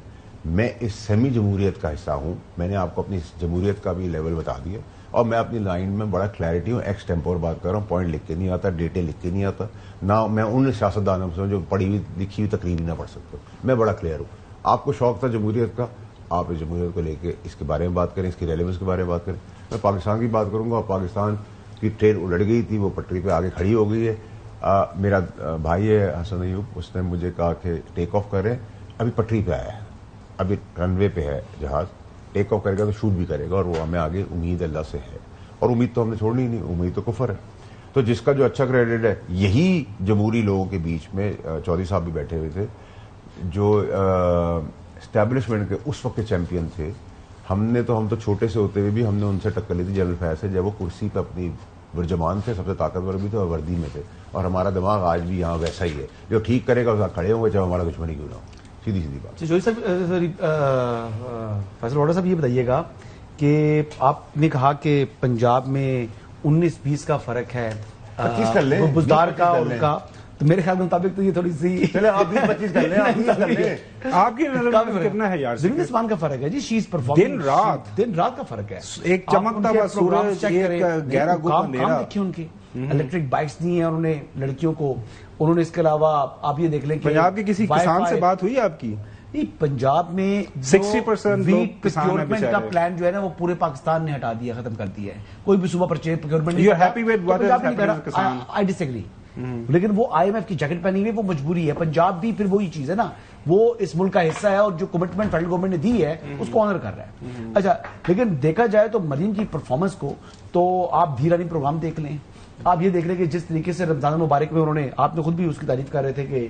S5: میں اس سیمی جمہوریت کا حصہ ہوں. میں نے آپ کو اپنی جمہوریت کا بھی لیول بتا دیا, اور میں اپنی لائن میں بڑا کلیئرٹی ہوں. ایکس ٹیمپور بات کر رہا ہوں, پوائنٹ لکھ کے نہیں آتا, ڈیٹے لکھ کے نہیں آتا. نہ میں ان سیاستدانوں سے جو پڑھی ہوئی لکھی ہوئی تقریر نہ پڑھ سکتا. میں بڑا کلیئر ہوں. آپ کو شوق تھا جمہوریت کا, آپ اس جمہوریت کو لے کے اس کے بارے میں بات کریں, اس کی ریلیونس کے بارے میں بات کریں. میں پاکستان کی بات کروں گا. پاکستان کی ٹرین الٹ گئی تھی, وہ پٹری پہ آگے کھڑی ہو گئی ہے. میرا بھائی ہے حسن ایوب, اس نے مجھے کہا کہ ٹیک آف کریں. ابھی پٹری پہ آیا ہے, ابھی رن وے پہ ہے جہاز. ٹیک آف کرے گا تو شوٹ بھی کرے گا, اور وہ ہمیں آگے امید اللہ سے ہے, اور امید تو ہم نے چھوڑنی ہی نہیں. امید تو کفر ہے. تو جس کا جو اچھا کریڈٹ ہے, یہی جمہوری لوگوں کے بیچ میں چودھری صاحب بھی بیٹھے ہوئے تھے, جو اسٹیبلشمنٹ کے اس وقت کے چیمپئن تھے. ہم تو چھوٹے سے ہوتے ہوئے بھی ہم نے ان سے ٹکر لی تھی جنرل فیض سے, جب وہ کرسی پہ اپنی برجمان تھے, سب سے طاقتور بھی تھے اور وردی میں تھے. اور ہمارا دماغ آج بھی یہاں ویسا ہی ہے, جو ٹھیک کرے گا اس کھڑے ہوں گے, چاہے ہمارا دشمن ہی کیوں نہ ہو. سیدھی سیدھی بات.
S4: جوہری صاحب, فیصل واڈا صاحب یہ بتائیے گا کہ آپ نے کہا کہ پنجاب میں 19-20 کا فرق ہے,
S5: 25 کر لیں,
S4: بزدار کا اور ان کا, تو میرے خیال کے مطابق تو یہ تھوڑی سی,
S5: چلے آپ 20-25 کر لیں, آپ 20 کر لیں.
S1: آپ کی نظر میں کتنا ہے یار؟
S4: زمین آسمان کا فرق ہے جی. شیز پرفارمنس دن رات کا فرق ہے.
S1: ایک چمکتا ہوا سورج, ایک گہرا گھوم اندھیرا.
S4: دیکھیے ان کی الیکٹرک بائکس دی ہیں انہوں نے لڑکیوں کو. انہوں نے اس کے علاوہ آپ یہ دیکھ لیں کہ
S1: پنجاب کے کسی کسان سے بات ہوئی آپ کی؟
S4: پنجاب میں
S1: 60%
S4: پروکیورمنٹ کا پلان جو ہے نا, وہ پورے پاکستان نے ہٹا دیا, ختم کر دیا ہے. کوئی بھی صوبہ پرچیز پروکیورمنٹ نہیں. آئی ڈس ایگری. لیکن وہ آئی ایم ایف کی جیکٹ پہنی ہوئی, وہ مجبوری ہے. پنجاب بھی پھر وہی چیز ہے نا, وہ اس ملک کا حصہ ہے, اور جو کمٹمنٹ فیڈرل گورنمنٹ نے دی ہے اس کو آنر کر رہا ہے. اچھا, لیکن دیکھا جائے تو مریم کی پرفارمنس کو, تو آپ دھیرانی پروگرام دیکھ لیں, آپ یہ دیکھ لیں کہ جس طریقے سے رمضان المبارک میں انہوں نے, آپ نے خود بھی اس کی تعریف کر رہے تھے کہ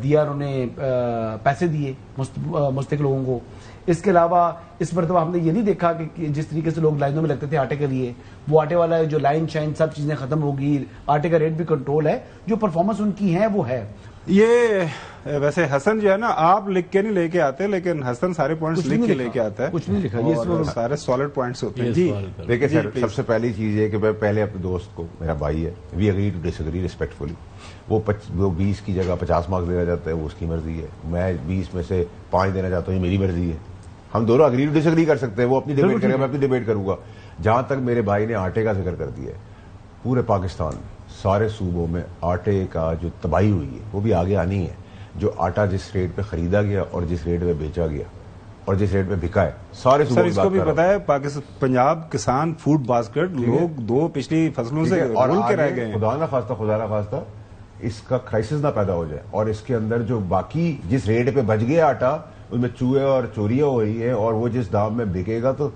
S4: دیا, انہوں نے پیسے دیے مستحق لوگوں کو. اس کے علاوہ اس مرتبہ ہم نے یہ نہیں دیکھا کہ جس طریقے سے لوگ لائنوں میں لگتے تھے آٹے کے لیے, وہ آٹے والا جو لائن شائن سب چیزیں ختم ہوگی, آٹے کا ریٹ بھی کنٹرول ہے. جو پرفارمنس ان کی ہے وہ ہے.
S1: یہ ویسے حسن جو ہے نا, آپ لکھ کے نہیں لے کے آتے, لیکن حسن سارے پوائنٹس لکھ کے لے کے آتا ہے.
S4: کچھ نہیں لکھا,
S1: یہ سارے سالڈ پوائنٹس ہوتے ہیں. جی
S5: دیکھیں سر, سب سے پہلی چیز یہ کہ میں پہلے اپنے دوست کو, میرا بھائی ہے, we agree to disagree respectfully. وہ 20 کی جگہ 50 مارکس دینا چاہتا ہے, وہ اس کی مرضی ہے. میں 20 میں سے 5 دینا چاہتا ہوں, یہ میری مرضی ہے. ہم دونوں اگری ٹو ڈس اگری کر سکتے ہیں. وہ اپنی ڈیبیٹ کرے گا, میں اپنی ڈیبیٹ کروں گا. جہاں تک میرے بھائی نے آٹے کا ذکر کر دیا ہے, پورے پاکستان میں سارے صوبوں میں آٹے کا جو تباہی ہوئی ہے وہ بھی آگے آنی ہے. جو آٹا جس ریٹ پہ خریدا گیا اور جس ریٹ پہ بیچا گیا اور جس ریٹ پہ بکا ہے, سارے
S1: سر اس کو بھی پتا ہے, پنجاب کسان فوڈ باسکٹ لوگ 2 پچھلی فصلوں سے رول کے رہ گئے ہیں.
S5: خدا نہ خواستہ اس کا کرائسس نہ پیدا ہو جائے, اور اس کے اندر جو باقی جس ریٹ پہ بچ گیا آٹا, اس میں چوہے اور چوریاں ہو رہی ہیں, اور وہ جس دام میں بکے گا تو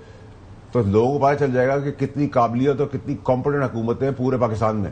S5: لوگوں کو پتا چل جائے گا کہ کتنی قابلیت اور کتنی کمپیٹنٹ حکومتیں پورے پاکستان میں.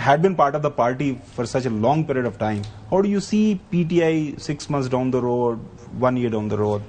S1: had been part of the party for such a long period of time, how do you see PTI 6 months down the road, 1 year down the road?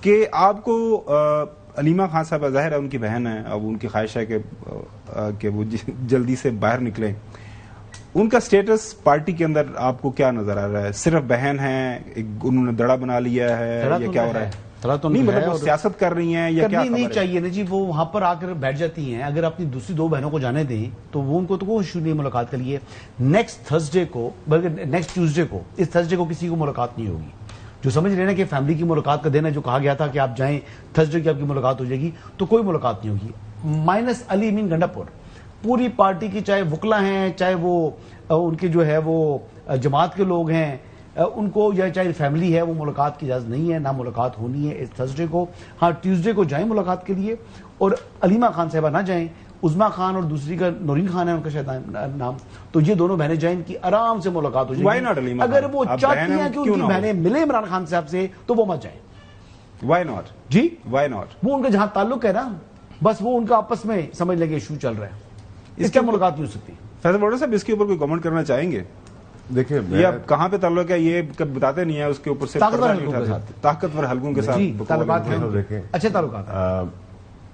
S1: کہ آپ کو علیمہ خان صاحبہ ظاہر ہے ان کی بہن ہے، اب ان کی خواہش ہے کہ وہ جلدی سے باہر نکلیں. ان کا سٹیٹس پارٹی کے اندر آپ کو کیا نظر آ رہا ہے؟ صرف بہن ہے، انہوں نے دڑا بنا لیا ہے یا کیا ہو رہا ہے؟ نہیں مطلب وہ سیاست کر رہی ہیں یا کیا؟
S4: نہیں چاہیے نا جی، وہ وہاں پر آ کر بیٹھ جاتی ہیں. اگر اپنی دوسری 2 بہنوں کو جانے دیں تو وہ ان کو تو کوئی ایشو نہیں ملاقات کے لیے. نیکسٹ تھرسڈے کو بلکہ نیکسٹ ٹیوزڈے کو، اس تھرسڈے کو کسی کو ملاقات نہیں ہوگی. جو سمجھ رہے نا کہ فیملی کی ملاقات کا دن ہے، جو کہا گیا تھا کہ آپ جائیں تھرسڈے کی آپ کی ملاقات ہو جائے گی، تو کوئی ملاقات نہیں ہوگی. مائنس علی امین گنڈا پور، پوری پارٹی کی چاہے وکلا ہیں، چاہے وہ ان کے جو ہے وہ جماعت کے لوگ ہیں، ان کو یا چاہے فیملی ہے، وہ ملاقات کی اجازت نہیں ہے، نہ ملاقات ہونی ہے اس تھرسڈے کو. ہاں ٹیوزڈے کو جائیں ملاقات کے لیے، اور علیمہ خان صاحبہ نہ جائیں. عظما خان اور دوسری کا نورین خان ہے ان کا شاید نام، تو یہ دونوں بہنیں جائیں، ان کی آرام سے ملاقات ہو جائے گی. اگر وہ چاہتی ہیں کہ ان کی بہنیں ملیں عمران خان صاحب سے تو وہ مت جائیں.
S1: وائی ناٹ
S4: جی،
S1: وائی ناٹ؟
S4: وہ ان کا جہاں تعلق ہے نا، بس وہ ان کا آپس میں سمجھ لیں کہ ایشو چل رہا ہے، اس کی ملاقات نہیں ہو سکتی.
S1: فیصل بوڑھا صاحب اس کے اوپر کوئی کامنٹ کرنا چاہیں گے؟
S5: دیکھیے
S1: یہ اب کہاں پہ تعلق ہے یہ کبھی بتاتے نہیں ہے، اس کے اوپر سے طاقتور حلقوں کے ساتھ
S4: تعلقات ہیں،
S5: دیکھیں
S4: اچھے تعلقات ہیں.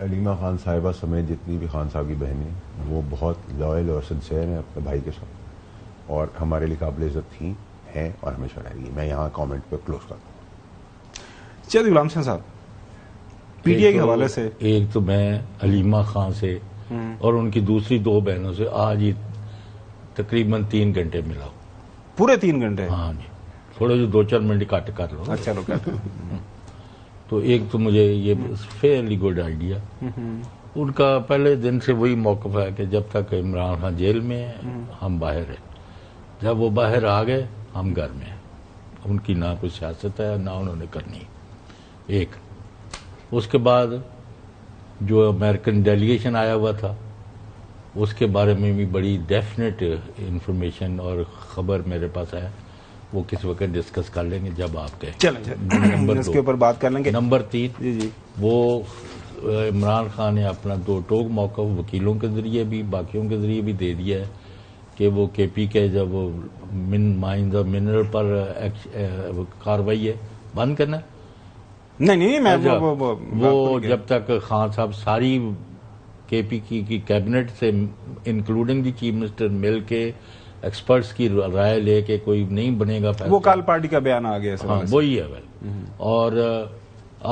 S5: علیمہ خان صاحبہ سمیت جتنی بھی خان صاحب کی بہنیں، وہ بہت لائل اور سنسیئر ہیں اپنے بھائی کے ساتھ، اور ہمارے لیے قابل عزت تھیں، ہیں اور ہمیشہ رہیں گی. میں یہاں کامنٹ پہ کلوز کرتا ہوں.
S1: چلیے غلام شاہ صاحب، پی ٹی آئی کے حوالے سے
S3: ایک تو میں علیمہ خان سے اور ان کی دوسری 2 بہنوں سے آج ہی تقریباً 3 گھنٹے ملا ہوں.
S1: پورے 3 گھنٹے؟
S3: ہاں جی، تھوڑے جو 2-4 منٹ کٹ کر لو.
S1: اچھا لو کہتے
S3: تو ایک تو مجھے یہ فیئرلی گڈ آئیڈیا. ان کا پہلے دن سے وہی موقف ہے کہ جب تک عمران خان جیل میں ہے ہم باہر ہیں، جب وہ باہر آ گئے ہم گھر میں ہیں. ان کی نہ کوئی سیاست ہے نہ انہوں نے کرنی. ایک اس کے بعد جو امریکن ڈیلیگیشن آیا ہوا تھا اس کے بارے میں بھی بڑی ڈیفینیٹ انفارمیشن اور خبر میرے پاس ہے، وہ کس وقت ڈسکس کر لیں گے جب آپ کہیں.
S1: چلیں اس کے اوپر بات کر لیں گے.
S3: نمبر 3 وہ عمران خان نے اپنا 2 ٹوک موقف وکیلوں کے ذریعے بھی باقیوں کے ذریعے بھی دے دیا ہے کہ وہ کے پی کے جب مائنز اور منرل پر کاروائی ہے بند کرنا.
S1: نہیں میں
S3: وہ جب تک خان صاحب ساری کے پی کی کیبنٹ سے انکلوڈنگ دی چیف منسٹر مل کے ایکسپرٹس کی رائے لے کے کوئی نہیں بنے گا
S1: وہ کال پارٹی کا بیان آ گیا.
S3: ہاں وہی ہے. اور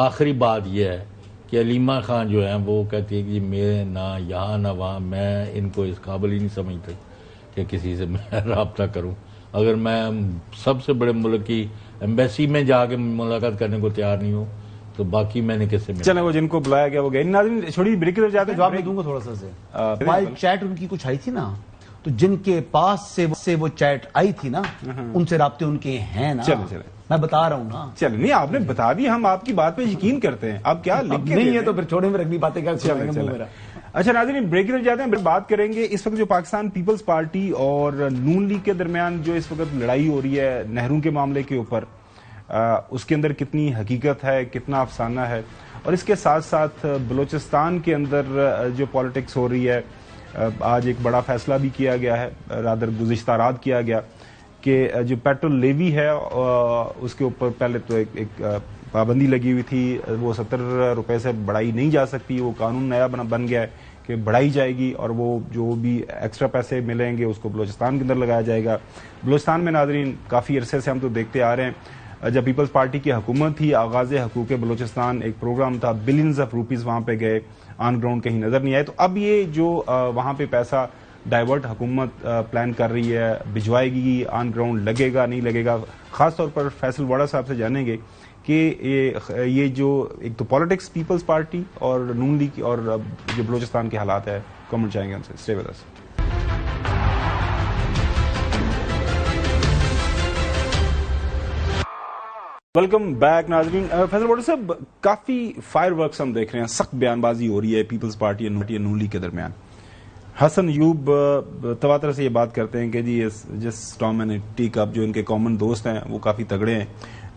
S3: آخری بات یہ ہے کہ علیمہ خان جو ہیں وہ کہتی ہے کہ میں نہ یہاں نہ وہاں، میں ان کو اس قابل ہی نہیں سمجھتا کہ کسی سے میں رابطہ کروں. اگر میں سب سے بڑے ملک کی ایمبیسی میں جا کے ملاقات کرنے کو تیار نہیں ہوں تو باقی میں نے کس سے
S1: چلیں وہ جن کو بلایا گیا وہ گئے. ناظرین چھوڑی بریک کی جاتے
S4: جواب میں دوں گا تھوڑا سا سے. موبائل چیٹ ان کی کچھ آئی تھی نا، تو جن کے پاس سے وہ چیٹ آئی تھی نا ان سے رابطے ان کے ہیں نا.
S1: چلیں
S4: میں بتا رہا ہوں نا.
S1: چلیں نہیں آپ نے بتا دی، ہم آپ کی بات پہ یقین کرتے ہیں. آپ کیا لکھ کے
S4: نہیں ہے تو پھر چھوڑے میں رکھنی باتیں کیا.
S1: اچھا ناظرین بریک کی جاتے ہیں، بات کریں گے اس وقت جو پاکستان پیپلز پارٹی اور نون لیگ کے درمیان جو اس وقت لڑائی ہو رہی ہے نہروں کے معاملے کے اوپر، اس کے اندر کتنی حقیقت ہے، کتنا افسانہ ہے، اور اس کے ساتھ ساتھ بلوچستان کے اندر جو پالیٹکس ہو رہی ہے. آج ایک بڑا فیصلہ بھی کیا گیا ہے، رادر گزشتہ رات کیا گیا کہ جو پیٹرول لیوی ہے اس کے اوپر پہلے تو ایک پابندی لگی ہوئی تھی، وہ 70 روپے سے بڑھائی نہیں جا سکتی. وہ قانون نیا بن گیا ہے کہ بڑھائی جائے گی اور وہ جو بھی ایکسٹرا پیسے ملیں گے اس کو بلوچستان کے اندر لگایا جائے گا. بلوچستان میں ناظرین کافی عرصے سے ہم تو دیکھتے آ رہے ہیں، جب پیپلز پارٹی کی حکومت تھی آغاز حقوق بلوچستان ایک پروگرام تھا، بلینز آف روپیز وہاں پہ گئے، آن گراؤنڈ کہیں نظر نہیں آئے. تو اب یہ جو وہاں پہ پیسہ ڈائیورٹ حکومت پلان کر رہی ہے، بھجوائے گی، آن گراؤنڈ لگے گا نہیں لگے گا. خاص طور پر فیصل وڑا صاحب سے جانیں گے کہ یہ جو ایک تو پالیٹکس پیپلز پارٹی اور نون لیگ اور جو بلوچستان کے حالات ہے، کامنٹ چاہیں گے ان سے. Stay with us. Welcome back ناظرین. فیصل وڑا صاحب کافی فائر ورکس ہم دیکھ رہے ہیں، سخت بیان بازی ہو رہی ہے پیپلز پارٹی اور نون لیگ کے درمیان. حسن ایوب تواتر سے یہ بات کرتے ہیں کہ جی جس ٹام اینڈ ٹی کپ جو ان کے کامن دوست ہیں وہ کافی تگڑے ہیں،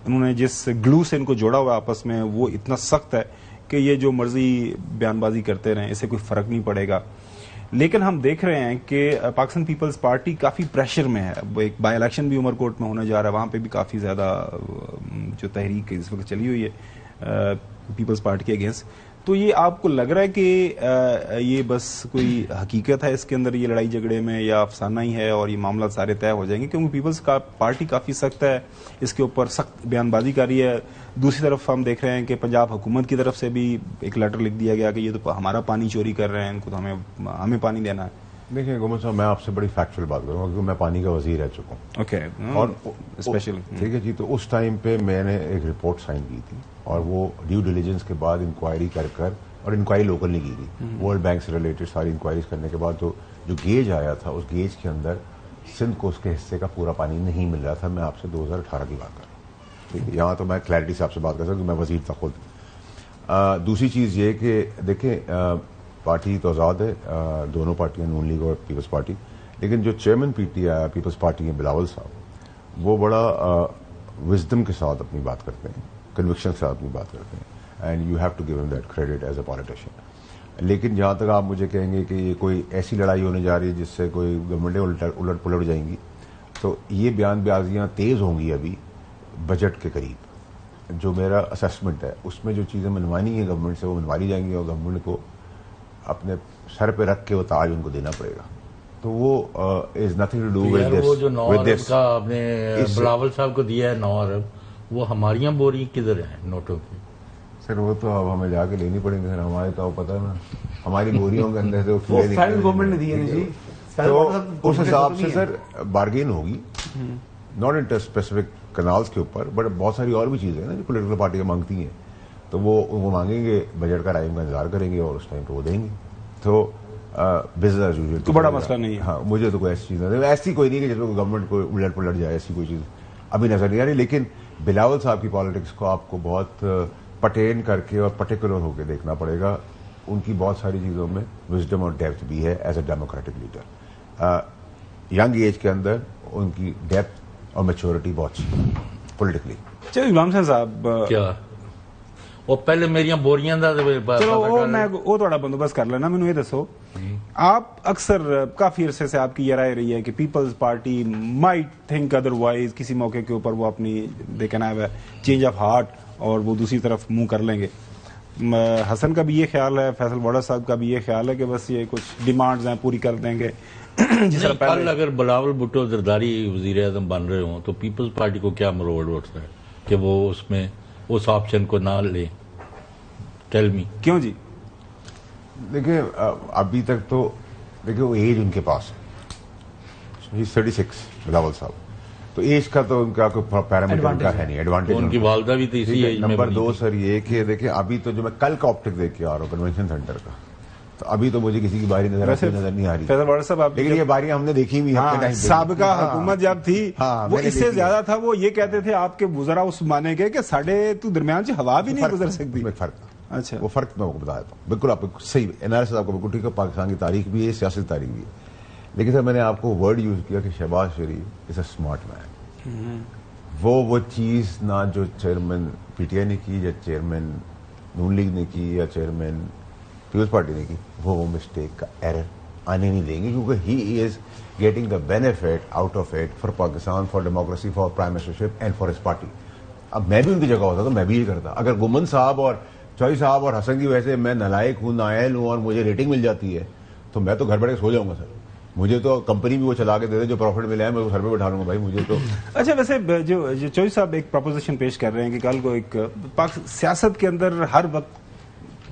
S1: انہوں نے جس گلو سے ان کو جوڑا ہوا آپس میں وہ اتنا سخت ہے کہ یہ جو مرضی بیان بازی کرتے رہیں اسے کوئی فرق نہیں پڑے گا. لیکن ہم دیکھ رہے ہیں کہ پاکستان پیپلز پارٹی کافی پریشر میں ہے. وہ ایک بائی الیکشن بھی عمر کوٹ میں ہونے جا رہا ہے، وہاں پہ بھی کافی زیادہ جو تحریک اس وقت چلی ہوئی ہے. پیپلز پارٹی کے اگینسٹ. تو یہ آپ کو لگ رہا ہے کہ یہ بس کوئی حقیقت ہے اس کے اندر یہ لڑائی جھگڑے میں, یا افسانہ ہی ہے اور یہ معاملات سارے طے ہو جائیں گے؟ کیونکہ پیپلز پارٹی کافی سخت ہے, اس کے اوپر سخت بیان بازی کر رہی ہے. دوسری طرف ہم دیکھ رہے ہیں کہ پنجاب حکومت کی طرف سے بھی ایک لیٹر لکھ دیا گیا کہ یہ تو ہمارا پانی چوری کر رہے ہیں, ان کو تو ہمیں پانی دینا ہے.
S5: دیکھیں گومن صاحب, میں آپ سے بڑی فیکچوئل بات کروں گا کیونکہ میں پانی کا وزیر رہ چکا ہوں.
S1: اوکے,
S5: اور
S1: اسپیشل
S5: ٹھیک ہے جی. تو اس ٹائم پہ میں نے ایک رپورٹ سائن کی تھی, اور وہ ڈیو ڈیلیجنس کے بعد انکوائری کر اور انکوائری لوکل نہیں کی تھی, ورلڈ بینک سے ریلیٹڈ ساری انکوائریز کرنے کے بعد تو جو گیج آیا تھا, اس گیج کے اندر سندھ کو اس کے حصے کا پورا پانی نہیں مل رہا تھا. میں آپ سے 2018 کی بات کر رہا ہوں, ٹھیک ہے. یہاں تو میں کلیئرٹی سے آپ سے بات کر سکتا ہوں, میں وزیر تھا خود. دوسری چیز یہ کہ دیکھیں, پارٹی تو آزاد ہے, دونوں پارٹیاں, نون لیگ اور پیپلز پارٹی, لیکن جو chairman P T I Peoples Party ہیں بلاول صاحب, وہ بڑا وزڈم کے ساتھ اپنی بات کرتے ہیں, کنوکشن کے ساتھ اپنی بات کرتے ہیں, and you have to give him that credit as a politician. لیکن جہاں تک آپ مجھے کہیں گے کہ یہ کوئی ایسی لڑائی ہونے جا رہی ہے جس سے کوئی گورنمنٹیں الٹ پلٹ جائیں گی, تو یہ بیان بازیاں تیز ہوں گی ابھی بجٹ کے قریب. جو میرا اسسمنٹ ہے اس میں جو چیزیں منوانی ہیں گورنمنٹ سے, وہ منوانی جائیں گی, اور گورنمنٹ کو اپنے سر پہ رکھ کے وہ تاج ان کو دینا پڑے گا. تو وہ is nothing to do with this.
S3: وہ جو 9 ارب کا آپ نے بلاول صاحب کو دیا ہے 9 ارب, وہ ہماریاں بوری کدھر ہیں نوٹوں کی؟
S5: سر وہ تو اب ہمیں جا کے لینی پڑیں گے. ہمارے تو پتہ ہے نا, ہماری بوریوں کے اندر سے
S4: وہ فیڈرل گورنمنٹ نے دیے نا جی.
S5: تو اس حساب سے سر بارگین ہوگی, ناٹ انٹر اسپیسیفک کنالز کے اوپر, بٹ بہت ساری اور بھی چیزیں ہیں نا جو پولیٹیکل پارٹیاں مانگتی ہیں. تو وہ مانگیں گے, بجٹ کا ٹائم کا انتظار کریں گے, اور اس ٹائم پہ وہ دیں گے. تو بزنس ایز یوزول
S1: تو بڑا مسئلہ نہیں ہے.
S5: ہاں, مجھے تو کوئی ایسی چیز نہیں, ایسی کوئی نہیں کہ جس میں گورنمنٹ کو الٹ پلٹ جائے, ایسی کوئی چیز ابھی نظر نہیں آ رہی. لیکن بلاول صاحب کی پالیٹکس کو آپ کو بہت پٹین کر کے اور پرٹیکولر ہو کے دیکھنا پڑے گا. ان کی بہت ساری چیزوں میں وزڈم اور ڈیپتھ بھی ہے as a democratic leader. Young age کے اندر ان کی ڈیپتھ اور میچورٹی بہت اچھی پولیٹیکلی.
S1: چلو غلام حسین صاحب,
S3: کیا وہ پہلے میریاں بوریاں دا
S1: چلو میں وہ تھوڑا بندوبست کر لینا. مینوں یہ دسو, آپ اکثر کافی عرصے سے آپ کی یہ رائے رہی ہے کہ Peoples Party might think otherwise, کسی موقع کے اوپر وہ اپنی دیکھنا ہے چینج آف ہارٹ اور وہ دوسری طرف منہ کر لیں گے. حسن کا بھی یہ خیال ہے, فیصل واڈا صاحب کا بھی یہ خیال ہے کہ بس یہ کچھ ڈیمانڈز ہیں پوری کر دیں گے. جس طرح
S3: کل اگر بلاول بھٹو زرداری وزیر اعظم بن رہے ہوں تو پیپلز پارٹی کو کیا مروڑ اٹھتا ہے کہ وہ اس میں اس آپشن کو نہ لے؟ Tell me.
S1: کیوں جی؟
S5: دیکھیں ابھی تک تو دیکھیں وہ ایج ان کے پاس ہے, 36 بلاول صاحب, تو ایج کا تو ان کا کوئی پیرامیٹر ان کا ہے نہیں, ایڈوانٹیج.
S3: ان کی والدہ بھی تو اسی ایج میں.
S5: نمبر 2 سر یہ کہ دیکھیں ابھی تو جو میں کل کا آپٹک دیکھ کے آ رہا ہوں کنونشن سینٹر کا, تو ابھی تو مجھے کسی کی باری نظر نہیں آ رہی.
S1: فیصل واڈا صاحب,
S5: لیکن یہ باریاں ہم نے دیکھی ہوئی ہیں.
S1: سابقہ حکومت جب تھی وہ اس سے زیادہ تھا, وہ یہ کہتے تھے آپ کے وزراء اس مانے کے کہ ساڑھے تو درمیان سے ہوا بھی نہیں گزر سکتی.
S5: فرق,
S1: اچھا
S5: وہ فرق میں آپ کو بتایا تھا. بالکل آپ صحیح انالیسس آپ کو بالکل ٹھیک ہے. پاکستان کی تاریخ بھی ہے, سیاسی تاریخ بھی ہے, لیکن سر میں نے آپ کو ورڈ یوز کیا کہ شہباز شریف از اے اسمارٹ مین. وہ چیز نہ جو چیئرمین پی ٹی آئی نے کی, یا چیئرمین نون لیگ نے کی, یا چیئرمین پیپلز پارٹی نے کی, وہ مسٹیک کا ایرر آنے نہیں دیں گے, کیونکہ he is getting the benefit out of it for Pakistan, for democracy, for prime ministership and for his party. اب میں بھی ان کی جگہ ہوتا تو میں بھی یہ کرتا. اگر گمن صاحب اور چوئی صاحب اور حسن کی وجہ سے میں نالائق ہوں, نائل ہوں, اور مجھے ریٹنگ مل جاتی ہے, تو میں تو گھر بیٹھ کے سو جاؤں گا سر. مجھے تو کمپنی بھی وہ چلا کے دے دے, جو پروفٹ ملا ہے میں وہ سر پہ بٹھا لوں گا بھائی مجھے تو.
S1: اچھا, ویسے جو چوئی صاحب ایک پروپوزیشن پیش کر رہے ہیں کہ کل کو ایک سیاست کے اندر ہر وقت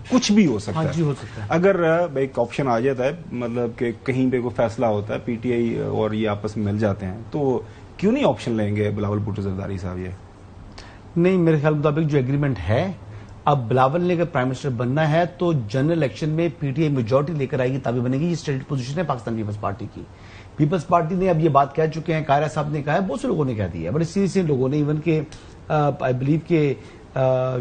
S1: کچھ بھی ہو سکتا ہے. اگر ایک آپشن آ جاتا ہے, مطلب کہ کہیں پہ کوئی فیصلہ ہوتا ہے, پی ٹی آئی اور یہ آپس میں مل جاتے ہیں, تو کیوں نہیں آپشن لیں گے بلاول بھٹو زرداری صاحب؟ یہ
S4: نہیں, میرے خیال مطابق جو ایگریمنٹ ہے, اب بلاول نے اگر پرائم منسٹر بننا ہے تو جنرل الیکشن میں پی ٹی آئی میجورٹی لے کر آئے گی تبھی بنے گی. یہ اسٹیٹڈ پوزیشن ہے پاکستان پیپلز پارٹی کی. پیپلز پارٹی نے اب یہ بات کہہ چکے ہیں, قائرہ صاحب نے کہا ہے, بہت سے لوگوں نے کہہ دیا ہے, بڑے سیریس لوگوں نے, ایون کہ آئی بلیو کہ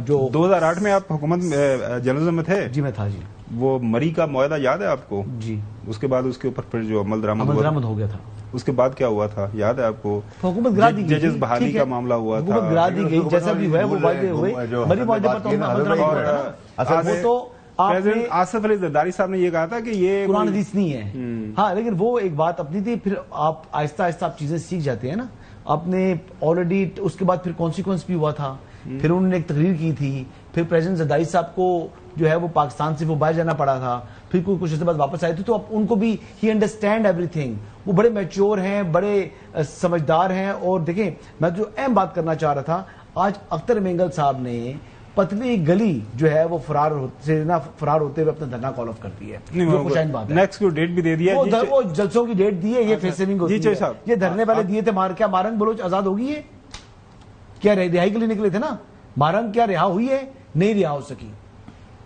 S4: جو
S1: 2008 میں آپ حکومت جرنلزم میں تھے.
S4: جی میں تھا. جی
S1: وہ مری کا معاہدہ یاد ہے آپ کو؟
S4: جی.
S1: اس کے بعد اس کے اوپر پھر جو عمل
S4: درآمد ہو گیا تھا,
S1: اس کے بعد کیا ہوا تھا یاد ہے آپ کو؟
S4: حکومت گرا دی گئی,
S1: ججز بحالی کا معاملہ ہوا تھا,
S4: حکومت گرا دی گئی, جیسا بھی ہوا ہے وہ واضح ہوئے. مری معاہدے پر تو عمل درآمد ہوا تھا. وہ تو
S1: پریزیڈنٹ آصف علی زرداری صاحب نے یہ کہا تھا کہ یہ
S4: قرآن حدیث نہیں ہے. ہاں, لیکن وہ ایک بات اپنی تھی. پھر آپ آہستہ آہستہ آپ چیزیں سیکھ جاتے ہیں نا, آپ نے آلریڈی اس کے بعد پھر کانسیکوینس بھی ہوا تھا, پھر انہوں نے ایک تقریر کی تھی, پھر پریزیڈنٹ زرداری صاحب کو جو ہے وہ پاکستان سے وہ باہر جانا پڑا تھا, پھر کچھ عرصے بعد واپس آئے تھے, تو اب ان کو بھی ہی انڈرسٹینڈ ایوری تھنگ, وہ بڑے میچور ہیں, بڑے سمجھدار ہیں. اور دیکھیں میں جو اہم بات کرنا چاہ رہا تھا, آج اختر مینگل صاحب نے پتلی گلی جو ہے وہ فرار ہوتے ہوئے اپنا دھرنا کال آف کر دی ہے, جو خوشائن بات ہے.
S1: نیکسٹ کو ڈیٹ بھی دے دیا,
S4: وہ جلسوں کی ڈیٹ دی ہے, یہ فیس سیونگ ہوتی ہے, یہ دھرنے والے دیے تھے. کیا مارنگ بلوچ آزاد ہوگی ہے؟ کیا رہائی کے لیے نکلے تھے نا, مارنگ کیا رہا ہوئی ہے؟ نہیں رہا ہو سکی.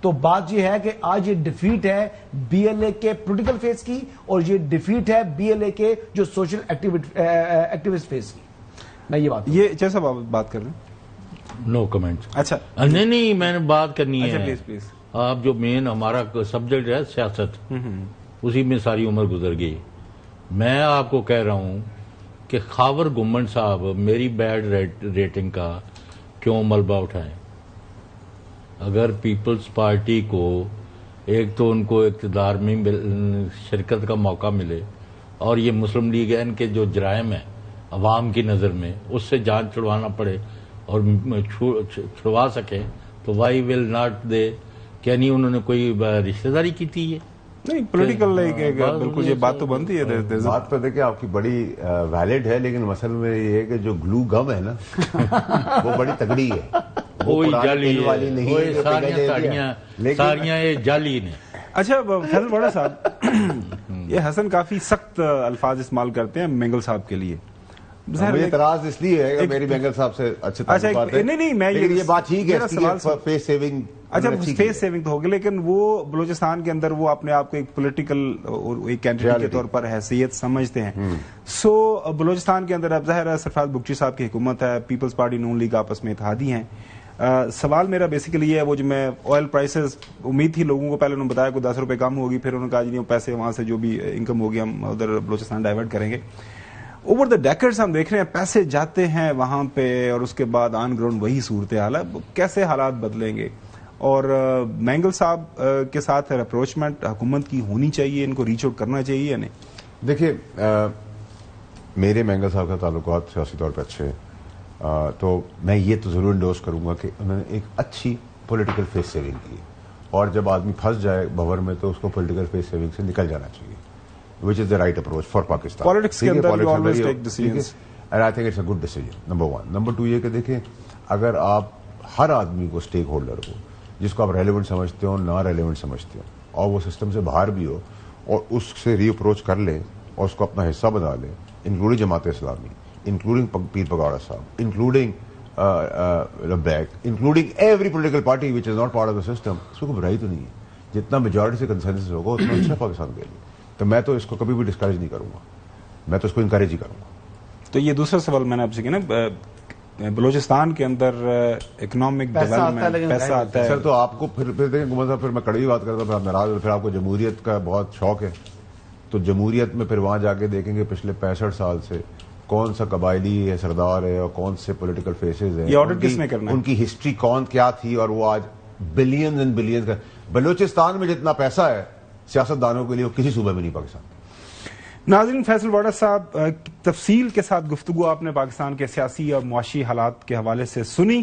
S4: تو بات یہ ہے کہ آج یہ ڈیفیٹ ہے بی ایل اے کے پولیٹیکل فیس کی, اور یہ ڈیفیٹ ہے بی ایل اے کے جو سوشل ایکٹیوسٹ فیس کی. میں یہ بات
S1: یہ جیسا بات کر رہے ہیں,
S3: نو کمنٹ.
S1: اچھا
S3: نہیں میں نے بات کرنی ہے.
S1: Please please.
S3: آپ جو مین ہمارا سبجیکٹ ہے سیاست, اسی میں ساری عمر گزر گئی. میں آپ کو کہہ رہا ہوں کہ خاور گمنڈ صاحب میری بیڈ ریٹنگ کا کیوں ملبہ اٹھائیں. اگر پیپلز پارٹی کو ایک تو ان کو اقتدار میں شرکت کا موقع ملے, اور یہ مسلم لیگ ان کے جو جرائم ہیں عوام کی نظر میں اس سے جان چھڑوانا پڑے اور چھڑوا سکے, تو وائی ول ناٹ دے. کیا نہیں انہوں نے کوئی رشتہ داری کی تھی؟ یہ
S1: نہیں پولیٹیکل بالکل یہ بات تو بنتی ہے.
S5: بات تو دیکھیں آپ کی بڑی ویلڈ ہے, لیکن مسئلہ میں یہ ہے کہ جو گلو گم ہے نا وہ بڑی تگڑی ہے,
S3: وہی جعلی ہے, ساریاں یہ جعلی نے.
S1: اچھا فیصل وڈا صاحب, یہ حسن کافی سخت الفاظ استعمال کرتے ہیں مینگل صاحب کے لیے.
S5: مجھے اعتراض اس لیے ہے کہ میری بینگل صاحب سے اچھے تعلقات ہیں.
S1: نہیں میں
S5: یہ بات ٹھیک ہے, فیس سیونگ.
S1: اچھا فیس سیونگ تو ہوگی, لیکن وہ بلوچستان کے اندر وہ اپنے آپ کو ایک پولیٹیکل ایک کینڈیڈیٹ کے طور پر حیثیت سمجھتے ہیں. سو بلوچستان کے اندر اب ظاہر ہے سرفراز بگٹی صاحب کی حکومت ہے, پیپلز پارٹی نون لیگ آپس میں اتحادی ہیں. سوال میرا بیسیکلی یہ ہے, وہ جو میں آئل پرائسز امید تھی لوگوں کو, پہلے انہوں نے بتایا کوئی 10 روپے کم ہوگی, پھر انہوں نے کہا جی پیسے وہاں سے جو بھی انکم ہوگی ہم ادھر بلوچستان ڈائیورٹ کریں گے. اوور دا ڈیکڈز ہم دیکھ رہے ہیں پیسے جاتے ہیں وہاں پہ, اور اس کے بعد آن گراؤنڈ وہی صورتحال ہے. کیسے حالات بدلیں گے؟ اور مینگل صاحب کے ساتھ اپروچمنٹ حکومت کی ہونی چاہیے, ان کو ریچ آؤٹ کرنا چاہیے یا نہیں؟
S5: دیکھیے میرے مینگل صاحب کا تعلقات سیاسی طور پہ اچھے ہیں, تو میں یہ تو ضرور انڈورس کروں گا کہ انہوں نے ایک اچھی پولیٹیکل فیس سیونگ کی, اور جب آدمی پھنس جائے بھور میں تو اس کو پولیٹیکل فیس سیونگ سے نکل جانا چاہیے, which is the right approach for Pakistan.
S1: Politics کے اندر you always take decisions.
S5: And I think it's a good decision, number one. Number two یہ کہ دیکھیں, اگر آپ ہر آدمی کو اسٹیک ہولڈر کو, جس کو آپ ریلیونٹ سمجھتے ہو نا ریلیونٹ سمجھتے ہو, اور وہ سسٹم سے باہر بھی ہو, اور اس سے ری اپروچ کر لیں اور اس کو اپنا حصہ بنا لیں, including Jamaat Islami, including Pir Pagaro sahab, including Labbaik, including every political party which is not part of the system, اس کو کوئی برائی تو نہیں ہے. جتنا میجورٹی سے کنسنسس ہوگا اتنا اچھا پاکستان کے لیے. تو میں تو اس کو کبھی بھی ڈسکریج نہیں کروں گا, میں تو اس کو انکریج ہی کروں گا.
S1: تو یہ دوسرا سوال میں نے آپ سے کیا نا, بلوچستان کے اندر اکنامک ڈیولپمنٹ پیسہ آتا ہے
S5: سر, تو آپ کو پھر دیکھیں گمن صاحب, پھر میں کڑوی بات کرتا ہوں, پھر آپ ناراض ہو, پھر آپ کو جمہوریت کا بہت شوق ہے, تو جمہوریت میں پھر وہاں جا کے دیکھیں گے پچھلے 65 سال سے کون سا قبائلی ہے سردار ہے, اور کون سے پولیٹیکل فیسز ہیں,
S1: یہ آڈٹ کس نے کرنا ہے,
S5: ان کی ہسٹری کون کیا تھی, اور وہ آج بلینز اینڈ بلینز کا. بلوچستان میں جتنا پیسہ ہے سیاست دانوں کے لیے وہ کسی صوبے میں نہیں پاکستان.
S1: ناظرین, فیصل وڈا صاحب تفصیل کے ساتھ گفتگو آپ نے پاکستان کے سیاسی اور معاشی حالات کے حوالے سے سنی.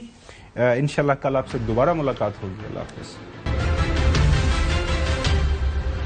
S1: انشاءاللہ کل آپ سے دوبارہ ملاقات ہوگی. اللہ حافظ.